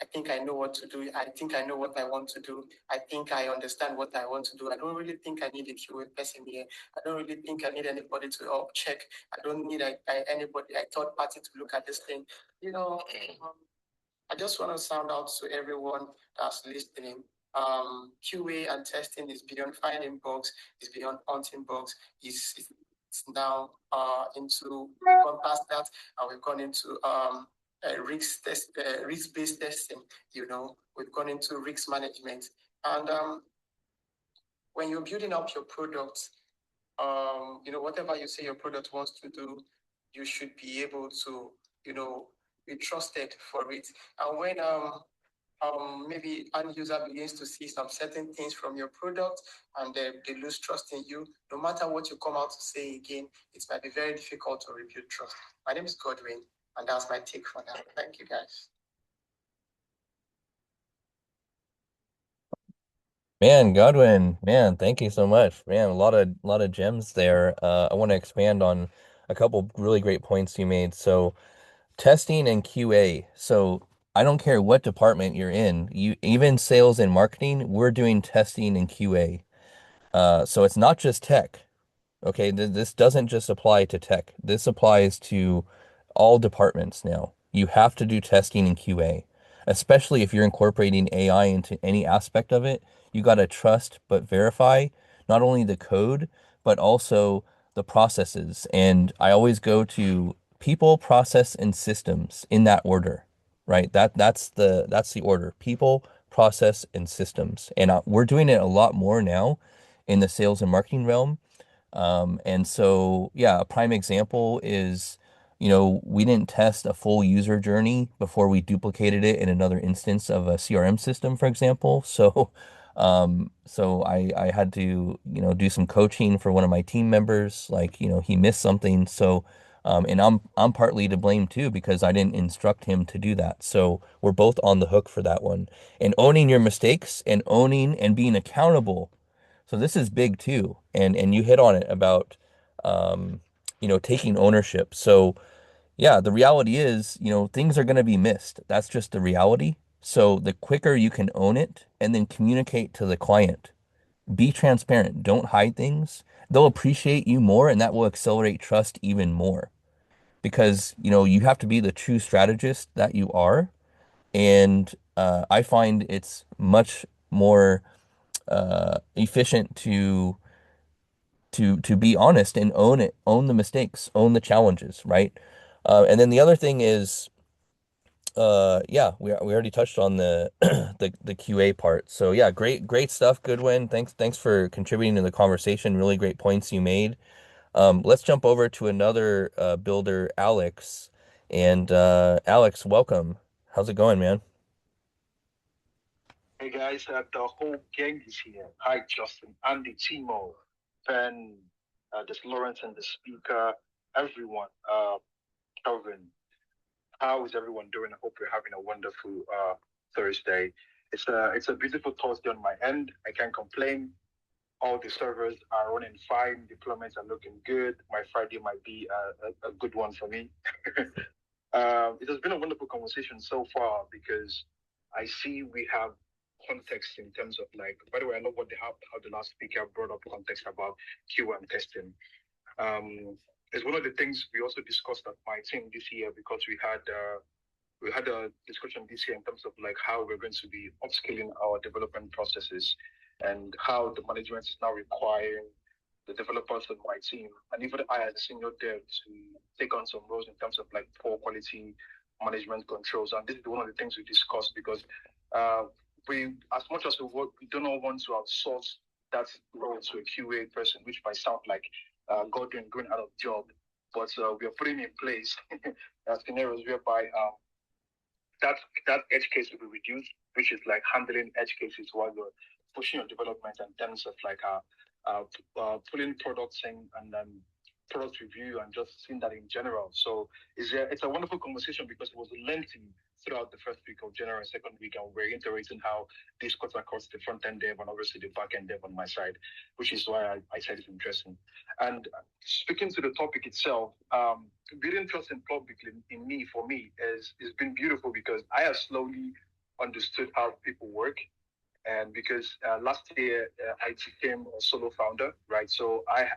I think I know what to do. I think I know what I want to do. I think I understand what I want to do. I don't really think I need a QA person here. I don't really think I need anybody to check. I don't need anybody, a third party to look at this thing. I just want to sound out to everyone that's listening. QA and testing is beyond finding bugs, is beyond hunting bugs. It's now we've gone past that, and we've gone into risk-based testing. We've gone into risk management, and when you're building up your product, whatever you say your product wants to do, you should be able to, be trusted for it. And when maybe an user begins to see some certain things from your product and they lose trust in you, no matter what you come out to say again, it might be very difficult to rebuild trust. My name is Godwin, and that's my take for now. Thank you, guys. Man, Godwin, man, thank you so much. Man, a lot of gems there. I want to expand on a couple really great points you made. So testing and QA. So I don't care what department you're in, you even sales and marketing, we're doing testing and QA. So it's not just tech. Okay, this doesn't just apply to tech. This applies to all departments now. You have to do testing and QA, especially if you're incorporating AI into any aspect of it. You got to trust but verify not only the code, but also the processes. And I always go to people, process, and systems in that order, right? That's the order. People, process, and systems. And we're doing it a lot more now in the sales and marketing realm. And so, yeah, a prime example is, we didn't test a full user journey before we duplicated it in another instance of a CRM system, for example. So I had to, do some coaching for one of my team members, like, he missed something. So, and I'm partly to blame too, because I didn't instruct him to do that. So we're both on the hook for that one. And owning your mistakes and owning and being accountable, so this is big too, and you hit on it about taking ownership. So yeah, the reality is, things are going to be missed. That's just the reality. So the quicker you can own it and then communicate to the client, be transparent, don't hide things. They'll appreciate you more, and that will accelerate trust even more because you have to be the true strategist that you are. And I find it's much more efficient to be honest and own it, own the mistakes, own the challenges, right? And then the other thing is, yeah, we already touched on the the QA part. So yeah, great stuff, Goodwin. Thanks for contributing to the conversation. Really great points you made. Let's jump over to another builder, Alex. And Alex, welcome. How's it going, man? Hey guys, the whole gang is here. Hi, Justin, Andy, Timo, Ben, this Lawrence and the speaker, everyone. Kelvin, how is everyone doing? I hope you're having a wonderful Thursday. It's a beautiful Thursday on my end. I can't complain. All the servers are running fine. Deployments are looking good. My Friday might be a good one for me. It has been a wonderful conversation so far because I see we have context in terms of like, by the way, I love how the last speaker brought up context about QM testing. It's one of the things we also discussed at my team this year because we had a discussion this year in terms of like how we're going to be upskilling our development processes and how the management is now requiring the developers on my team and even I as a senior dev to take on some roles in terms of like poor quality management controls. And this is one of the things we discussed because we, as much as we work, we do not want to outsource that role to a QA person, which might sound like Gordon going out of job, but we are putting in place scenarios whereby that edge case will be reduced, which is like handling edge cases while you're pushing your development in terms of like pulling products in and then product review and just seeing that in general. So it's a wonderful conversation because it was lengthy throughout the first week of January and second week, and we're iterating how this cuts across the front end dev and obviously the back end dev on my side, which is why I said it's interesting. And speaking to the topic itself, building trust in public for me has been beautiful because I have slowly understood how people work. And because last year I became a solo founder, right? So I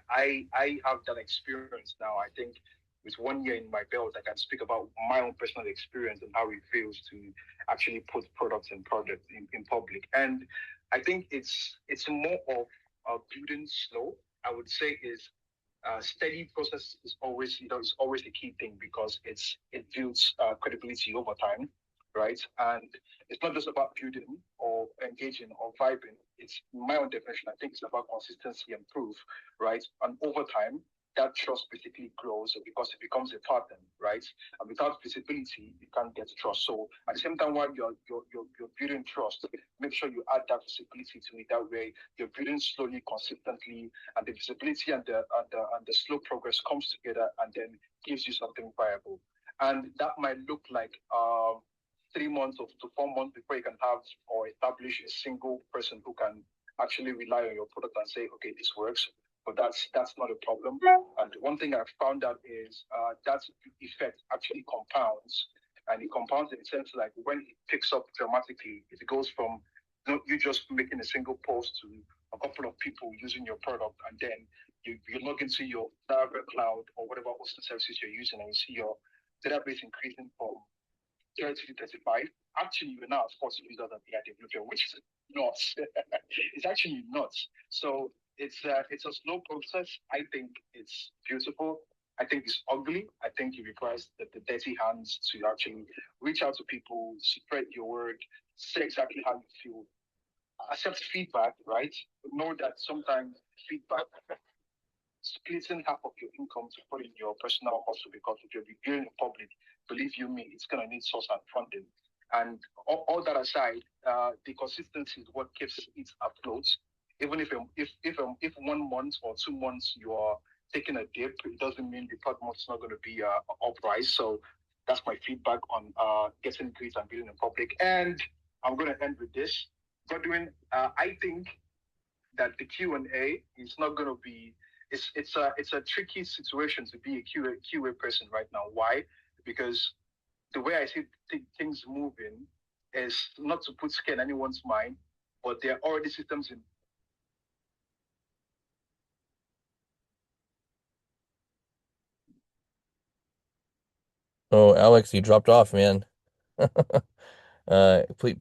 have that experience now. I think with 1 year in my belt, I can speak about my own personal experience and how it feels to actually put products and projects in public. And I think it's more of building slow. I would say is steady process is always is always a key thing because it builds credibility over time, right? And it's not just about building or engaging or vibing. It's my own definition. I think it's about consistency and proof, right? And over time, that trust basically grows because it becomes a pattern, right? And without visibility, you can't get trust. So at the same time, while you're building trust, make sure you add that visibility to it. That way, you're building slowly, consistently, and the visibility and the slow progress comes together and then gives you something viable. And that might look like 3 months to 4 months before you can have or establish a single person who can actually rely on your product and say, okay, this works. But that's not a problem. And one thing I've found out is that effect actually compounds. And it compounds in the sense like when it picks up dramatically, it goes from you just making a single post to a couple of people using your product, and then you log into your private cloud or whatever hosting services you're using, and you see your database increasing from 30 to 35. Actually, you're now, of course, users of AI developer, which is nuts. It's actually nuts. So it's a slow process. I think it's beautiful. I think it's ugly. I think it requires the dirty hands to actually reach out to people, spread your word, say exactly how you feel, accept feedback, right? Know that sometimes feedback, splitting half of your income to put in your personal hustle because if you're reviewing in public, believe you me, it's going to need source and funding. And all that aside, the consistency is what keeps it afloat. Even if 1 month or 2 months you are taking a dip, it doesn't mean the third month is not going to be uprise. So that's my feedback on getting grades and building in public. And I'm going to end with this. Godwin, I think that the Q&A is not going to be it's a tricky situation to be a QA person right now. Why? Because the way I see things moving is not to put scare in anyone's mind, but there are already systems in. Oh, Alex, you dropped off, man.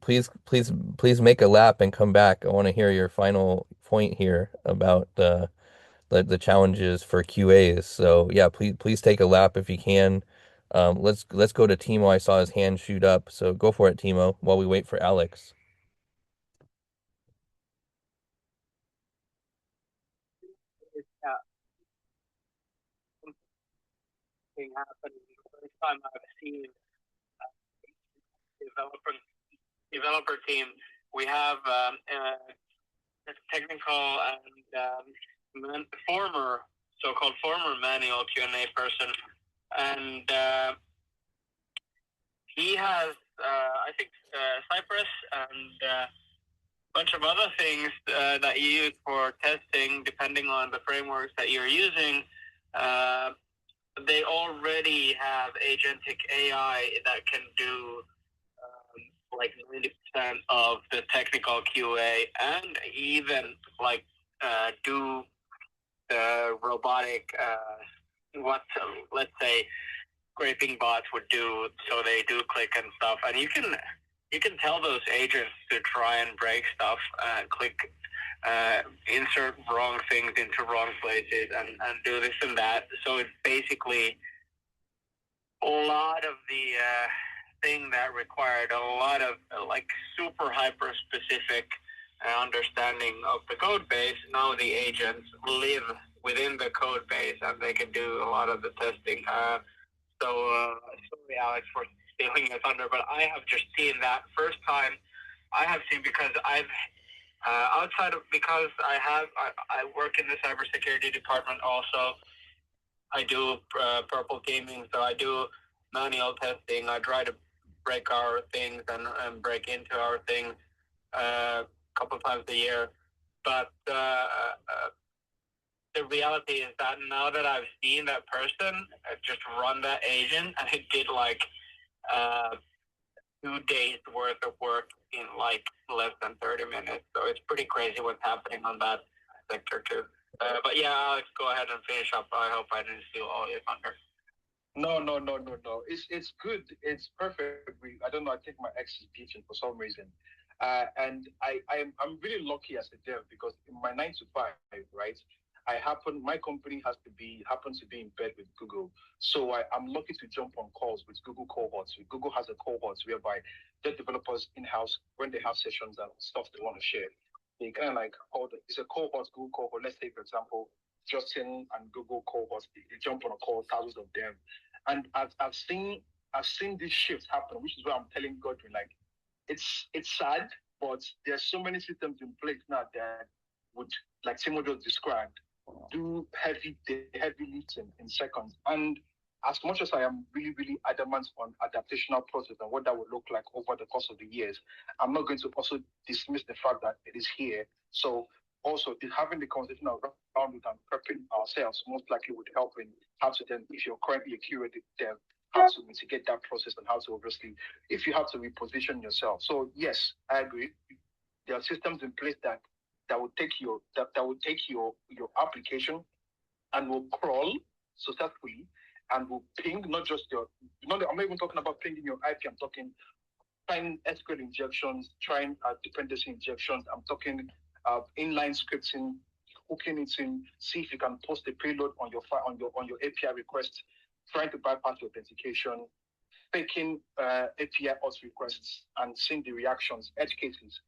Please make a lap and come back. I want to hear your final point here about the challenges for QAs. So yeah, please take a lap if you can. Let's go to Timo. I saw his hand shoot up, so go for it, Timo, while we wait for Alex. thing happen. The first time I've seen developer team, we have a technical and so-called former manual Q&A person, and he has, I think, Cypress and a bunch of other things that you use for testing, depending on the frameworks that you're using. They already have agentic AI that can do like 90% of the technical QA, and even like do the robotic what let's say scraping bots would do, so they do click and stuff. And you can tell those agents to try and break stuff, click, insert wrong things into wrong places, and do this and that. So it's basically a lot of the thing that required a lot of like super hyper specific understanding of the code base. Now the agents live within the code base and they can do a lot of the testing. Sorry, Alex, for stealing your thunder, but I have just seen that first time. I have seen, because I've because I work in the cybersecurity department also. I do purple teaming, so I do manual testing. I try to break our things and break into our things a couple times a year. But the reality is that now that I've seen that person just run that agent, and it did like 2 days worth of work in like less than 30 minutes. So it's pretty crazy what's happening on that sector too. But yeah, Alex, go ahead and finish up. I hope I didn't steal all your thunder. No. It's good. It's perfect. I don't know. I think my ex is beating for some reason. And I'm really lucky as a dev, because in my 9 to 5, right, my company happens to be in bed with Google. So I'm lucky to jump on calls with Google cohorts. Google has a cohorts whereby their developers in-house, when they have sessions and stuff they want to share, they kind of like, it's a cohort, Google cohort. Let's say, for example, Justin and Google cohorts, they jump on a call, thousands of them. And I've seen these shifts happen, which is why I'm telling Godwin, like, it's sad, but there's so many systems in place now that would, like Timo just described, do heavy lifting in seconds. And as much as I am really, really adamant on adaptational process and what that would look like over the course of the years, I'm not going to also dismiss the fact that it is here. So also having the conversation around it and prepping ourselves most likely would help in how to then, if you're currently a curated dev, how to mitigate that process and how to obviously, if you have to reposition yourself. So yes, I agree. There are systems in place that will take your application and will crawl successfully and will ping not just I'm not even talking about pinging your IP. I'm talking trying SQL injections, trying dependency injections. I'm talking inline scripting, hooking it in, see if you can post a payload on your API request, trying to bypass your authentication, faking API auth requests and seeing the reactions, edge cases.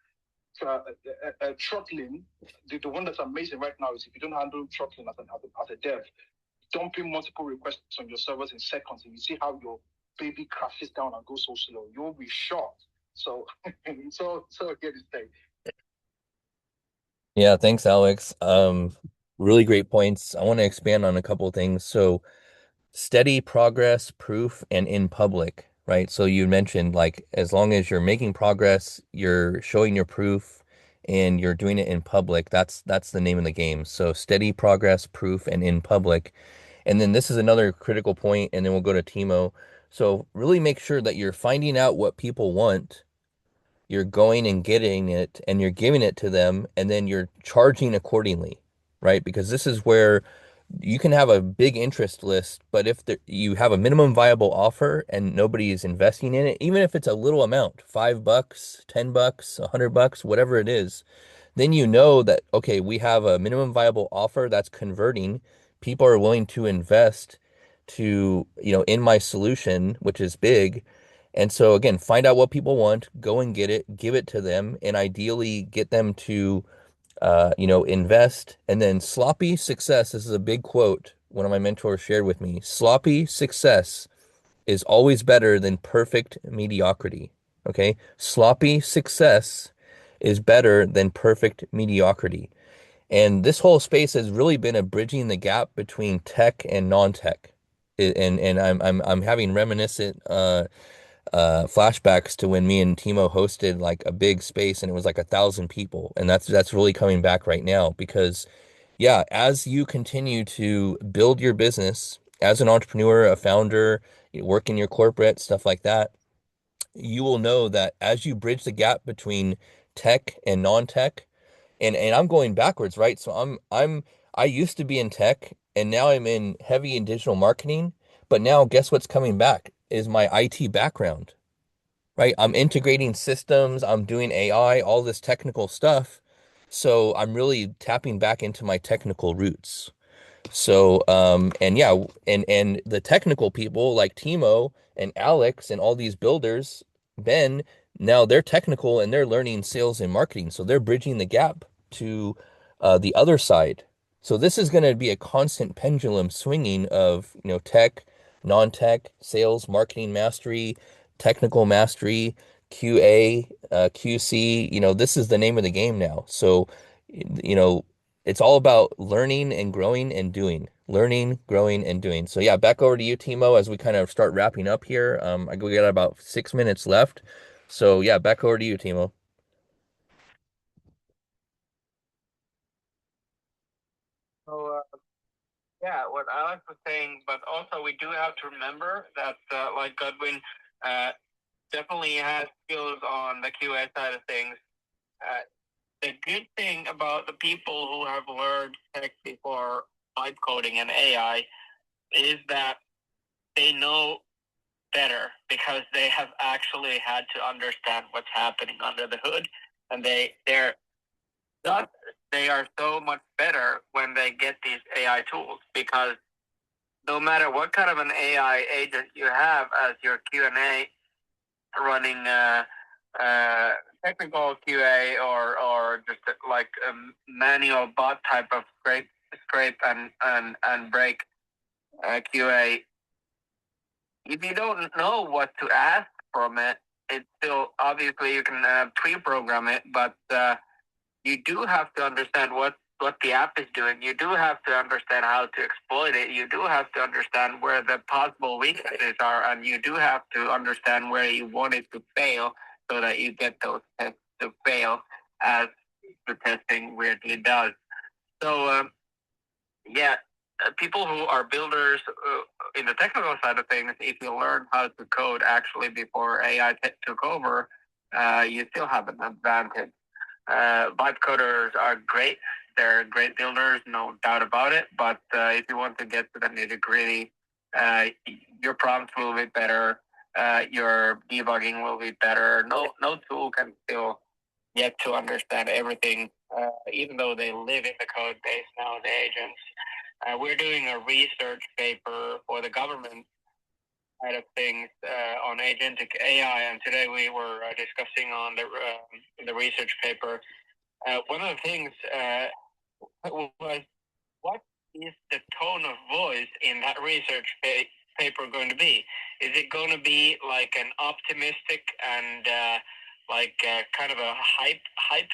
Throttling, the one that's amazing right now is if you don't handle throttling as a dev, dumping multiple requests on your servers in seconds, and you see how your baby crashes down and goes so slow, you'll be shocked. So, so here to stay. Yeah, thanks, Alex. Really great points. I want to expand on a couple of things. So, steady progress, proof, and in public, right? So you mentioned like as long as you're making progress, you're showing your proof, and you're doing it in public, that's the name of the game. So steady progress, proof, and in public. And then this is another critical point, and then we'll go to Timo. So really make sure that you're finding out what people want, you're going and getting it, and you're giving it to them, and then you're charging accordingly, right? Because this is where you can have a big interest list, but if you have a minimum viable offer and nobody is investing in it, even if it's a little amount, $5, $10, $100, whatever it is, then you know that, okay, we have a minimum viable offer that's converting. People are willing to invest to, in my solution, which is big. And so again, find out what people want, go and get it, give it to them, and ideally get them to invest. And then sloppy success, this is a big quote, one of my mentors shared with me, sloppy success is always better than perfect mediocrity. Okay? Sloppy success is better than perfect mediocrity. And this whole space has really been a bridging the gap between tech and non-tech. And I'm having reminiscent flashbacks to when me and Timo hosted like a big space and it was like 1,000 people. And that's really coming back right now because yeah, as you continue to build your business as an entrepreneur, a founder, you work in your corporate, stuff like that, you will know that as you bridge the gap between tech and non-tech, and I'm going backwards, right? So I used to be in tech and now I'm in heavy in digital marketing, but now guess what's coming back is my IT background, right? I'm integrating systems, I'm doing AI, all this technical stuff. So I'm really tapping back into my technical roots. So, and yeah, and the technical people like Timo and Alex and all these builders, Ben, now they're technical and they're learning sales and marketing. So they're bridging the gap to the other side. So this is going to be a constant pendulum swinging of, tech, non-tech, sales, marketing mastery, technical mastery, QA, QC. This is the name of the game now. So, you know, it's all about learning and growing and doing. Learning, growing, and doing. So yeah, back over to you, Timo, as we kind of start wrapping up here. We got about 6 minutes left. So yeah, back over to you, Timo. So, yeah, what Alex was saying, but also we do have to remember that, like Godwin, definitely has skills on the QA side of things. The good thing about the people who have learned tech before vibe coding and AI is that they know better because they have actually had to understand what's happening under the hood, and they are so much better when they get these AI tools because no matter what kind of an AI agent you have as your Q&A running technical QA or just like a manual bot type of scrape and break QA, if you don't know what to ask from it, it's still obviously you can pre-program it, but you do have to understand what the app is doing. You do have to understand how to exploit it. You do have to understand where the possible weaknesses are, and you do have to understand where you want it to fail so that you get those tests to fail as the testing weirdly does. So, people who are builders in the technical side of things, if you learn how to code actually before AI took over, you still have an advantage. Vibe coders are great. They're great builders, no doubt about it. But if you want to get to the nitty gritty, your prompts will be better. Your debugging will be better. No tool can still get to understand everything, even though they live in the code base now, the agents. We're doing a research paper for the government side of things on agentic AI, and today we were discussing on the research paper. One of the things was what is the tone of voice in that research paper going to be? Is it going to be like an optimistic and kind of a hype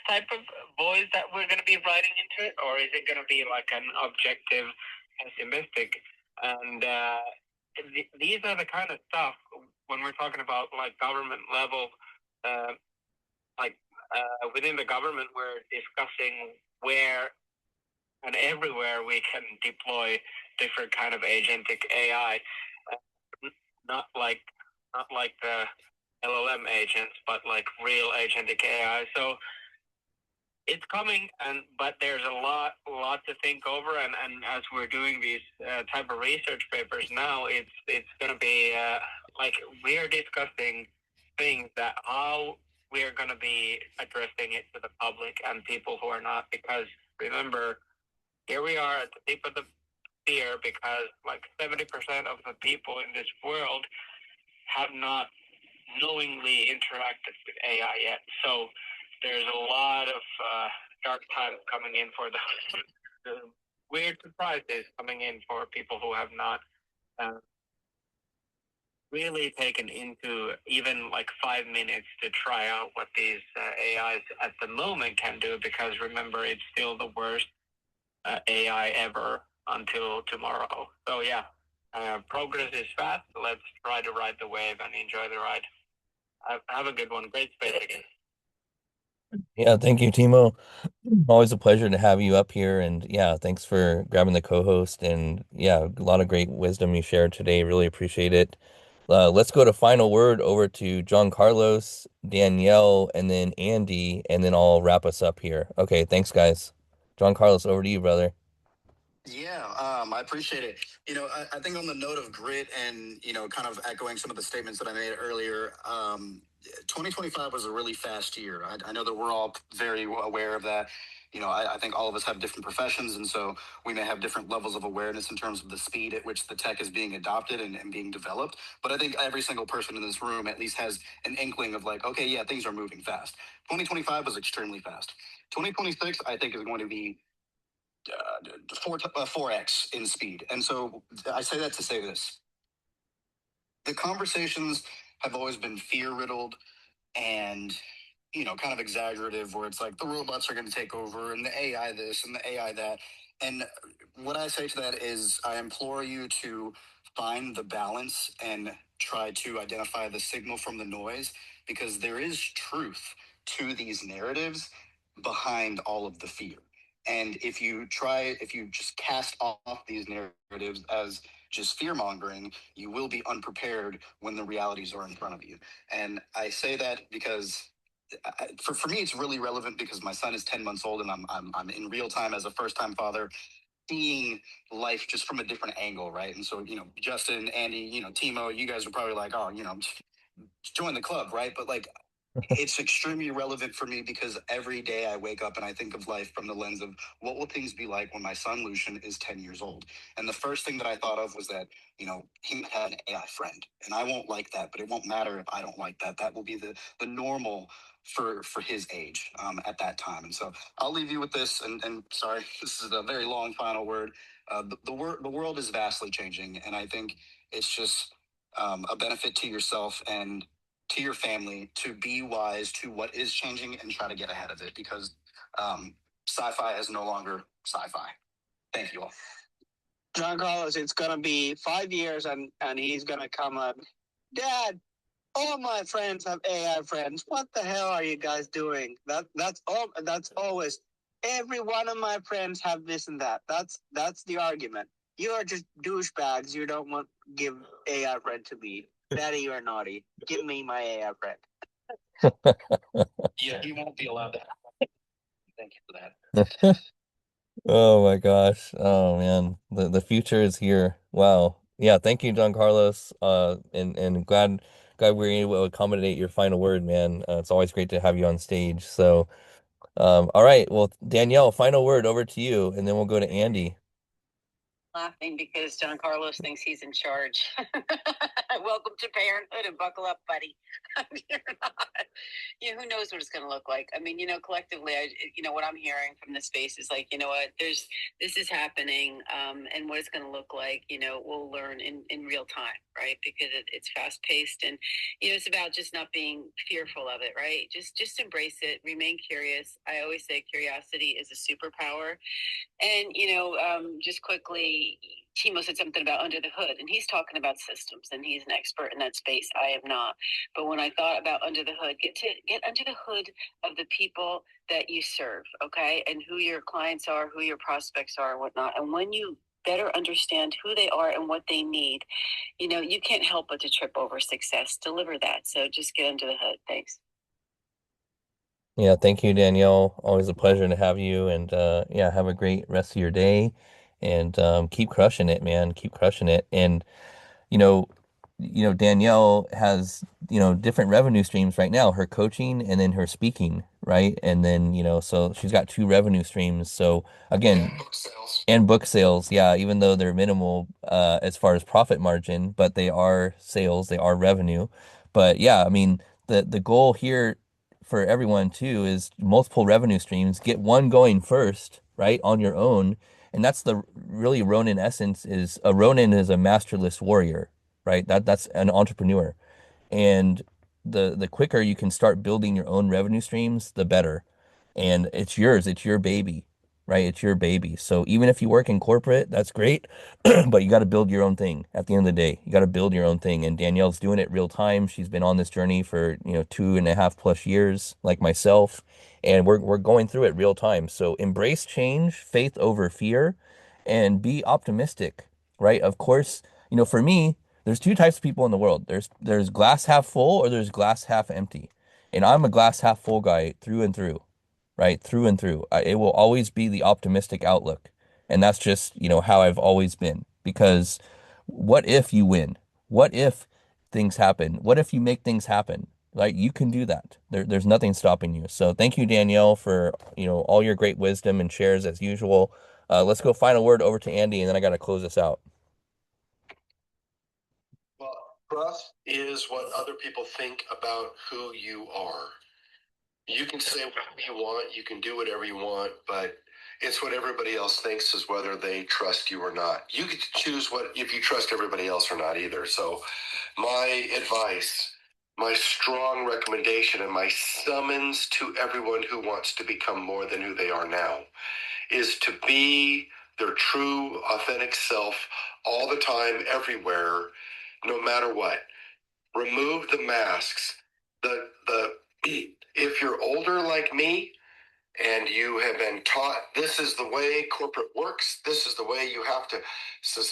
type of voice that we're going to be writing into it, or is it going to be like an objective, pessimistic? And these are the kind of stuff when we're talking about like government level, within the government, we're discussing where and everywhere we can deploy different kind of agentic AI, not like the LLM agents, but like real agentic AI. So it's coming, but there's a lot to think over, and as we're doing these type of research papers now, it's going to be like we're discussing things that how we're going to be addressing it to the public and people who are not, because remember, here we are at the tip of the spear because like 70% of the people in this world have not knowingly interacted with AI yet. So there's a lot of dark times coming in for the weird surprises coming in for people who have not really taken into even like 5 minutes to try out what these AIs at the moment can do, because remember, it's still the worst AI ever until tomorrow. So yeah, progress is fast. Let's try to ride the wave and enjoy the ride. Have a good one. Great space again. Yeah, thank you, Timo. Always a pleasure to have you up here. And yeah, thanks for grabbing the co-host. And yeah, a lot of great wisdom you shared today. Really appreciate it. Let's go to final word over to John Carlos, Danielle, and then Andy, and then I'll wrap us up here. Okay, thanks, guys. John Carlos, over to you, brother. Yeah, I appreciate it. I think on the note of grit and, kind of echoing some of the statements that I made earlier, 2025 was a really fast year. I know that we're all very aware of that. I think all of us have different professions, and so we may have different levels of awareness in terms of the speed at which the tech is being adopted and being developed. But I think every single person in this room at least has an inkling of like, okay, yeah, things are moving fast. 2025 was extremely fast. 2026, I think, is going to be 4x in speed. And so I say that to say this: the conversations have always been fear riddled and kind of exaggerative, where it's like the robots are going to take over and the AI this and the AI that. And what I say to that is I implore you to find the balance and try to identify the signal from the noise, because there is truth to these narratives behind all of the fear. And if you just cast off these narratives as just fear mongering, you will be unprepared when the realities are in front of you. And I say that because for me, it's really relevant because my son is 10 months old, and I'm in real time as a first time father, seeing life just from a different angle, right? And so, Justin, Andy, Timo, you guys are probably like, oh, join the club, right? But like, it's extremely relevant for me because every day I wake up and I think of life from the lens of what will things be like when my son Lucian is 10 years old. And the first thing that I thought of was that, he had an AI friend, and I won't like that, but it won't matter if I don't like that. That will be the normal for his age at that time. And so I'll leave you with this, and sorry, this is a very long final word. The world is vastly changing, and I think it's just a benefit to yourself and to your family to be wise to what is changing and try to get ahead of it, because sci-fi is no longer sci-fi. Thank you all. John Carlos, it's going to be 5 years and he's going to come up, Dad, all my friends have AI friends. What the hell are you guys doing? That's always, every one of my friends have this and that. That's the argument. You are just douchebags. You don't want to give AI friend to me. Daddy, you are naughty. Give me my AI friend. Yeah, he won't be allowed to. Thank you for that. Oh my gosh. Oh man. The future is here. Wow. Yeah, thank you, John Carlos. And glad we were able to accommodate your final word, man. It's always great to have you on stage. So, all right. Well, Danielle, final word over to you, and then we'll go to Andy. Laughing because John Carlos thinks he's in charge. Welcome to parenthood, and buckle up, buddy. You're not. Who knows what it's going to look like? I mean, collectively, what I'm hearing from this space is like, this is happening, and what it's going to look like, we'll learn in real time, right? Because it's fast paced, and it's about just not being fearful of it, right? Just embrace it, remain curious. I always say curiosity is a superpower. And, just quickly, Timo said something about under the hood, and he's talking about systems, and he's an expert in that space. I am not. But when I thought about under the hood, get under the hood of the people that you serve, okay? And who your clients are, who your prospects are, and whatnot. And when you better understand who they are and what they need, you can't help but to trip over success. Deliver that. So just get under the hood. Thanks. Yeah, thank you, Danielle. Always a pleasure to have you. And yeah, have a great rest of your day. And keep crushing it, man. Keep crushing it. And you know, Danielle has, different revenue streams right now, her coaching and then her speaking, right? And then, so she's got two revenue streams. So again, and book sales, yeah, even though they're minimal as far as profit margin, but they are sales, they are revenue. But yeah, I mean, the goal here for everyone too is multiple revenue streams. Get one going first, right, on your own, And that's the really Ronin essence is a Ronin is a masterless warrior, right? That's an entrepreneur. And the quicker you can start building your own revenue streams, the better. And it's yours, it's your baby, right? It's your baby. So even if you work in corporate, that's great, but you got to build your own thing at the end of the day. You got to build your own thing. And Danielle's doing it real time. She's been on this journey for, 2.5+ years, like myself, and we're going through it real time. So embrace change, faith over fear, and be optimistic, right? Of course, for me, there's two types of people in the world. There's glass half full or there's glass half empty. And I'm a glass half full guy through and through, right? Through and through. It will always be the optimistic outlook. And that's just, how I've always been. Because what if you win? What if things happen? What if you make things happen? Like you can do that. There's nothing stopping you. So thank you, Danielle, for, all your great wisdom and shares as usual. Let's go final word over to Andy, and then I got to close this out. Well, trust is what other people think about who you are. You can say whatever you want, you can do whatever you want, but it's what everybody else thinks is whether they trust you or not. You get to choose if you trust everybody else or not either. So my advice, my strong recommendation, and my summons to everyone who wants to become more than who they are now is to be their true, authentic self all the time, everywhere, no matter what. Remove the masks. If you're older like me and you have been taught this is the way corporate works, this is the way you have to. So,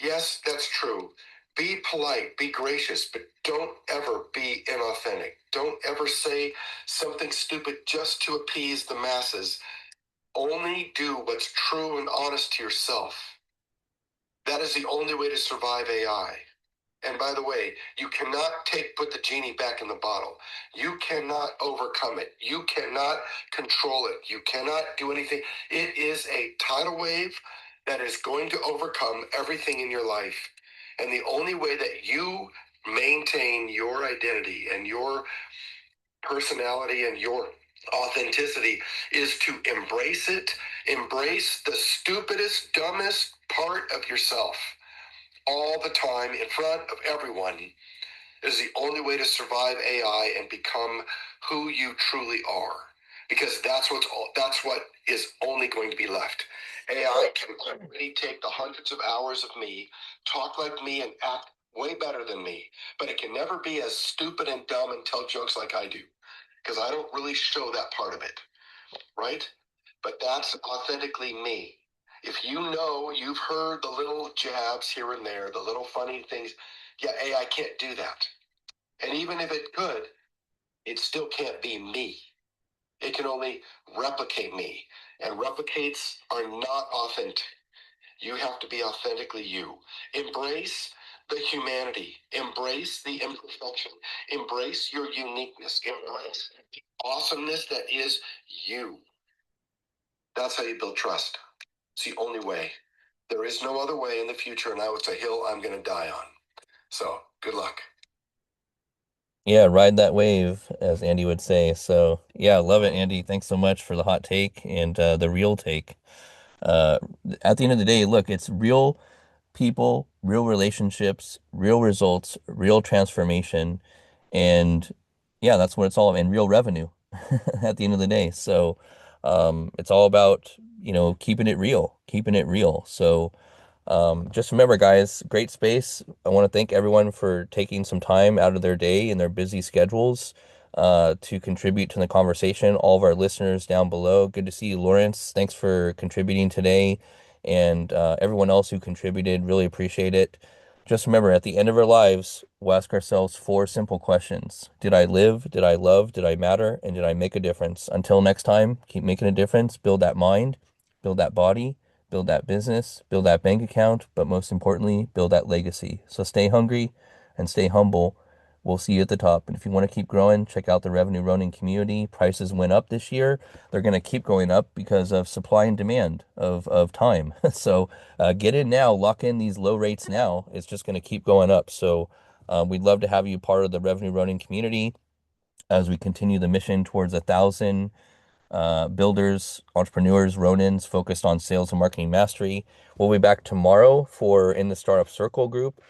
yes, that's true. Be polite, be gracious, but don't ever be inauthentic. Don't ever say something stupid just to appease the masses. Only do what's true and honest to yourself. That is the only way to survive AI. And by the way, you cannot put the genie back in the bottle. You cannot overcome it. You cannot control it. You cannot do anything. It is a tidal wave that is going to overcome everything in your life. And the only way that you maintain your identity and your personality and your authenticity is to embrace it. Embrace the stupidest, dumbest part of yourself all the time in front of everyone is the only way to survive AI and become who you truly are. Because that's what is only going to be left. AI can already take the hundreds of hours of me, talk like me, and act way better than me. But it can never be as stupid and dumb and tell jokes like I do. Because I don't really show that part of it. Right? But that's authentically me. If you've heard the little jabs here and there, the little funny things, yeah, AI can't do that. And even if it could, it still can't be me. It can only replicate me. And replicates are not authentic. You have to be authentically you. Embrace the humanity. Embrace the imperfection. Embrace your uniqueness. Embrace the awesomeness that is you. That's how you build trust. It's the only way. There is no other way in the future, and it's a hill I'm going to die on. So, good luck. Yeah, ride that wave, as Andy would say. So, yeah, love it, Andy. Thanks so much for the hot take and the real take. Uh, at the end of the day, look, it's real people, real relationships, real results, real transformation. And yeah, that's what it's all about, and real revenue at the end of the day. So, it's all about, keeping it real, keeping it real. So, just remember, guys, great space. I want to thank everyone for taking some time out of their day and their busy schedules to contribute to the conversation. All of our listeners down below. Good to see you, Lawrence. Thanks for contributing today. And everyone else who contributed, really appreciate it. Just remember, at the end of our lives, we'll ask ourselves 4 simple questions. Did I live? Did I love? Did I matter? And did I make a difference? Until next time, keep making a difference. Build that mind, build that body, build that business, build that bank account, but most importantly, build that legacy. So stay hungry and stay humble. We'll see you at the top. And if you want to keep growing, check out the Revenue Ronin community. Prices went up this year. They're going to keep going up because of supply and demand of time. So get in now, lock in these low rates now. It's just going to keep going up. So we'd love to have you part of the Revenue Ronin community as we continue the mission towards 1,000 builders, entrepreneurs, Ronins focused on sales and marketing mastery. We'll be back tomorrow for in the Startup Circle group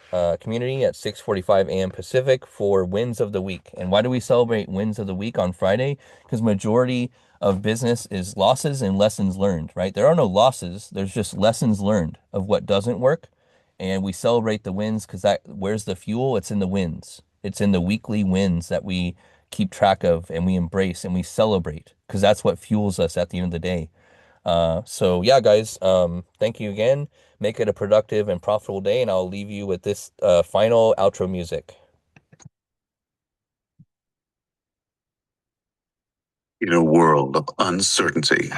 community at 6:45 a.m. Pacific for wins of the week. And why do we celebrate wins of the week on Friday? Because majority of business is losses and lessons learned, right? There are no losses. There's just lessons learned of what doesn't work. And we celebrate the wins because where's the fuel? It's in the wins. It's in the weekly wins that we keep track of and we embrace and we celebrate because that's what fuels us at the end of the day. So yeah, guys, thank you again. Make it a productive and profitable day, and I'll leave you with this final outro music. In a world of uncertainty,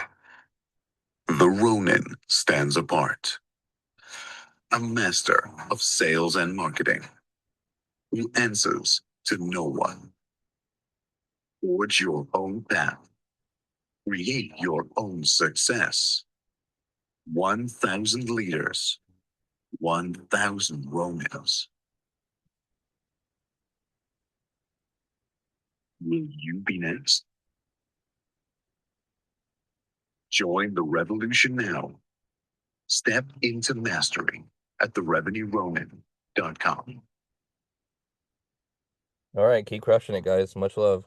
the Ronin stands apart. A master of sales and marketing who answers to no one. Forge your own path. Create your own success. 1,000 leaders, 1,000 Ronins. Will you be next? Join the revolution now. Step into mastery at therevenueronin.com. All right, keep crushing it, guys. Much love.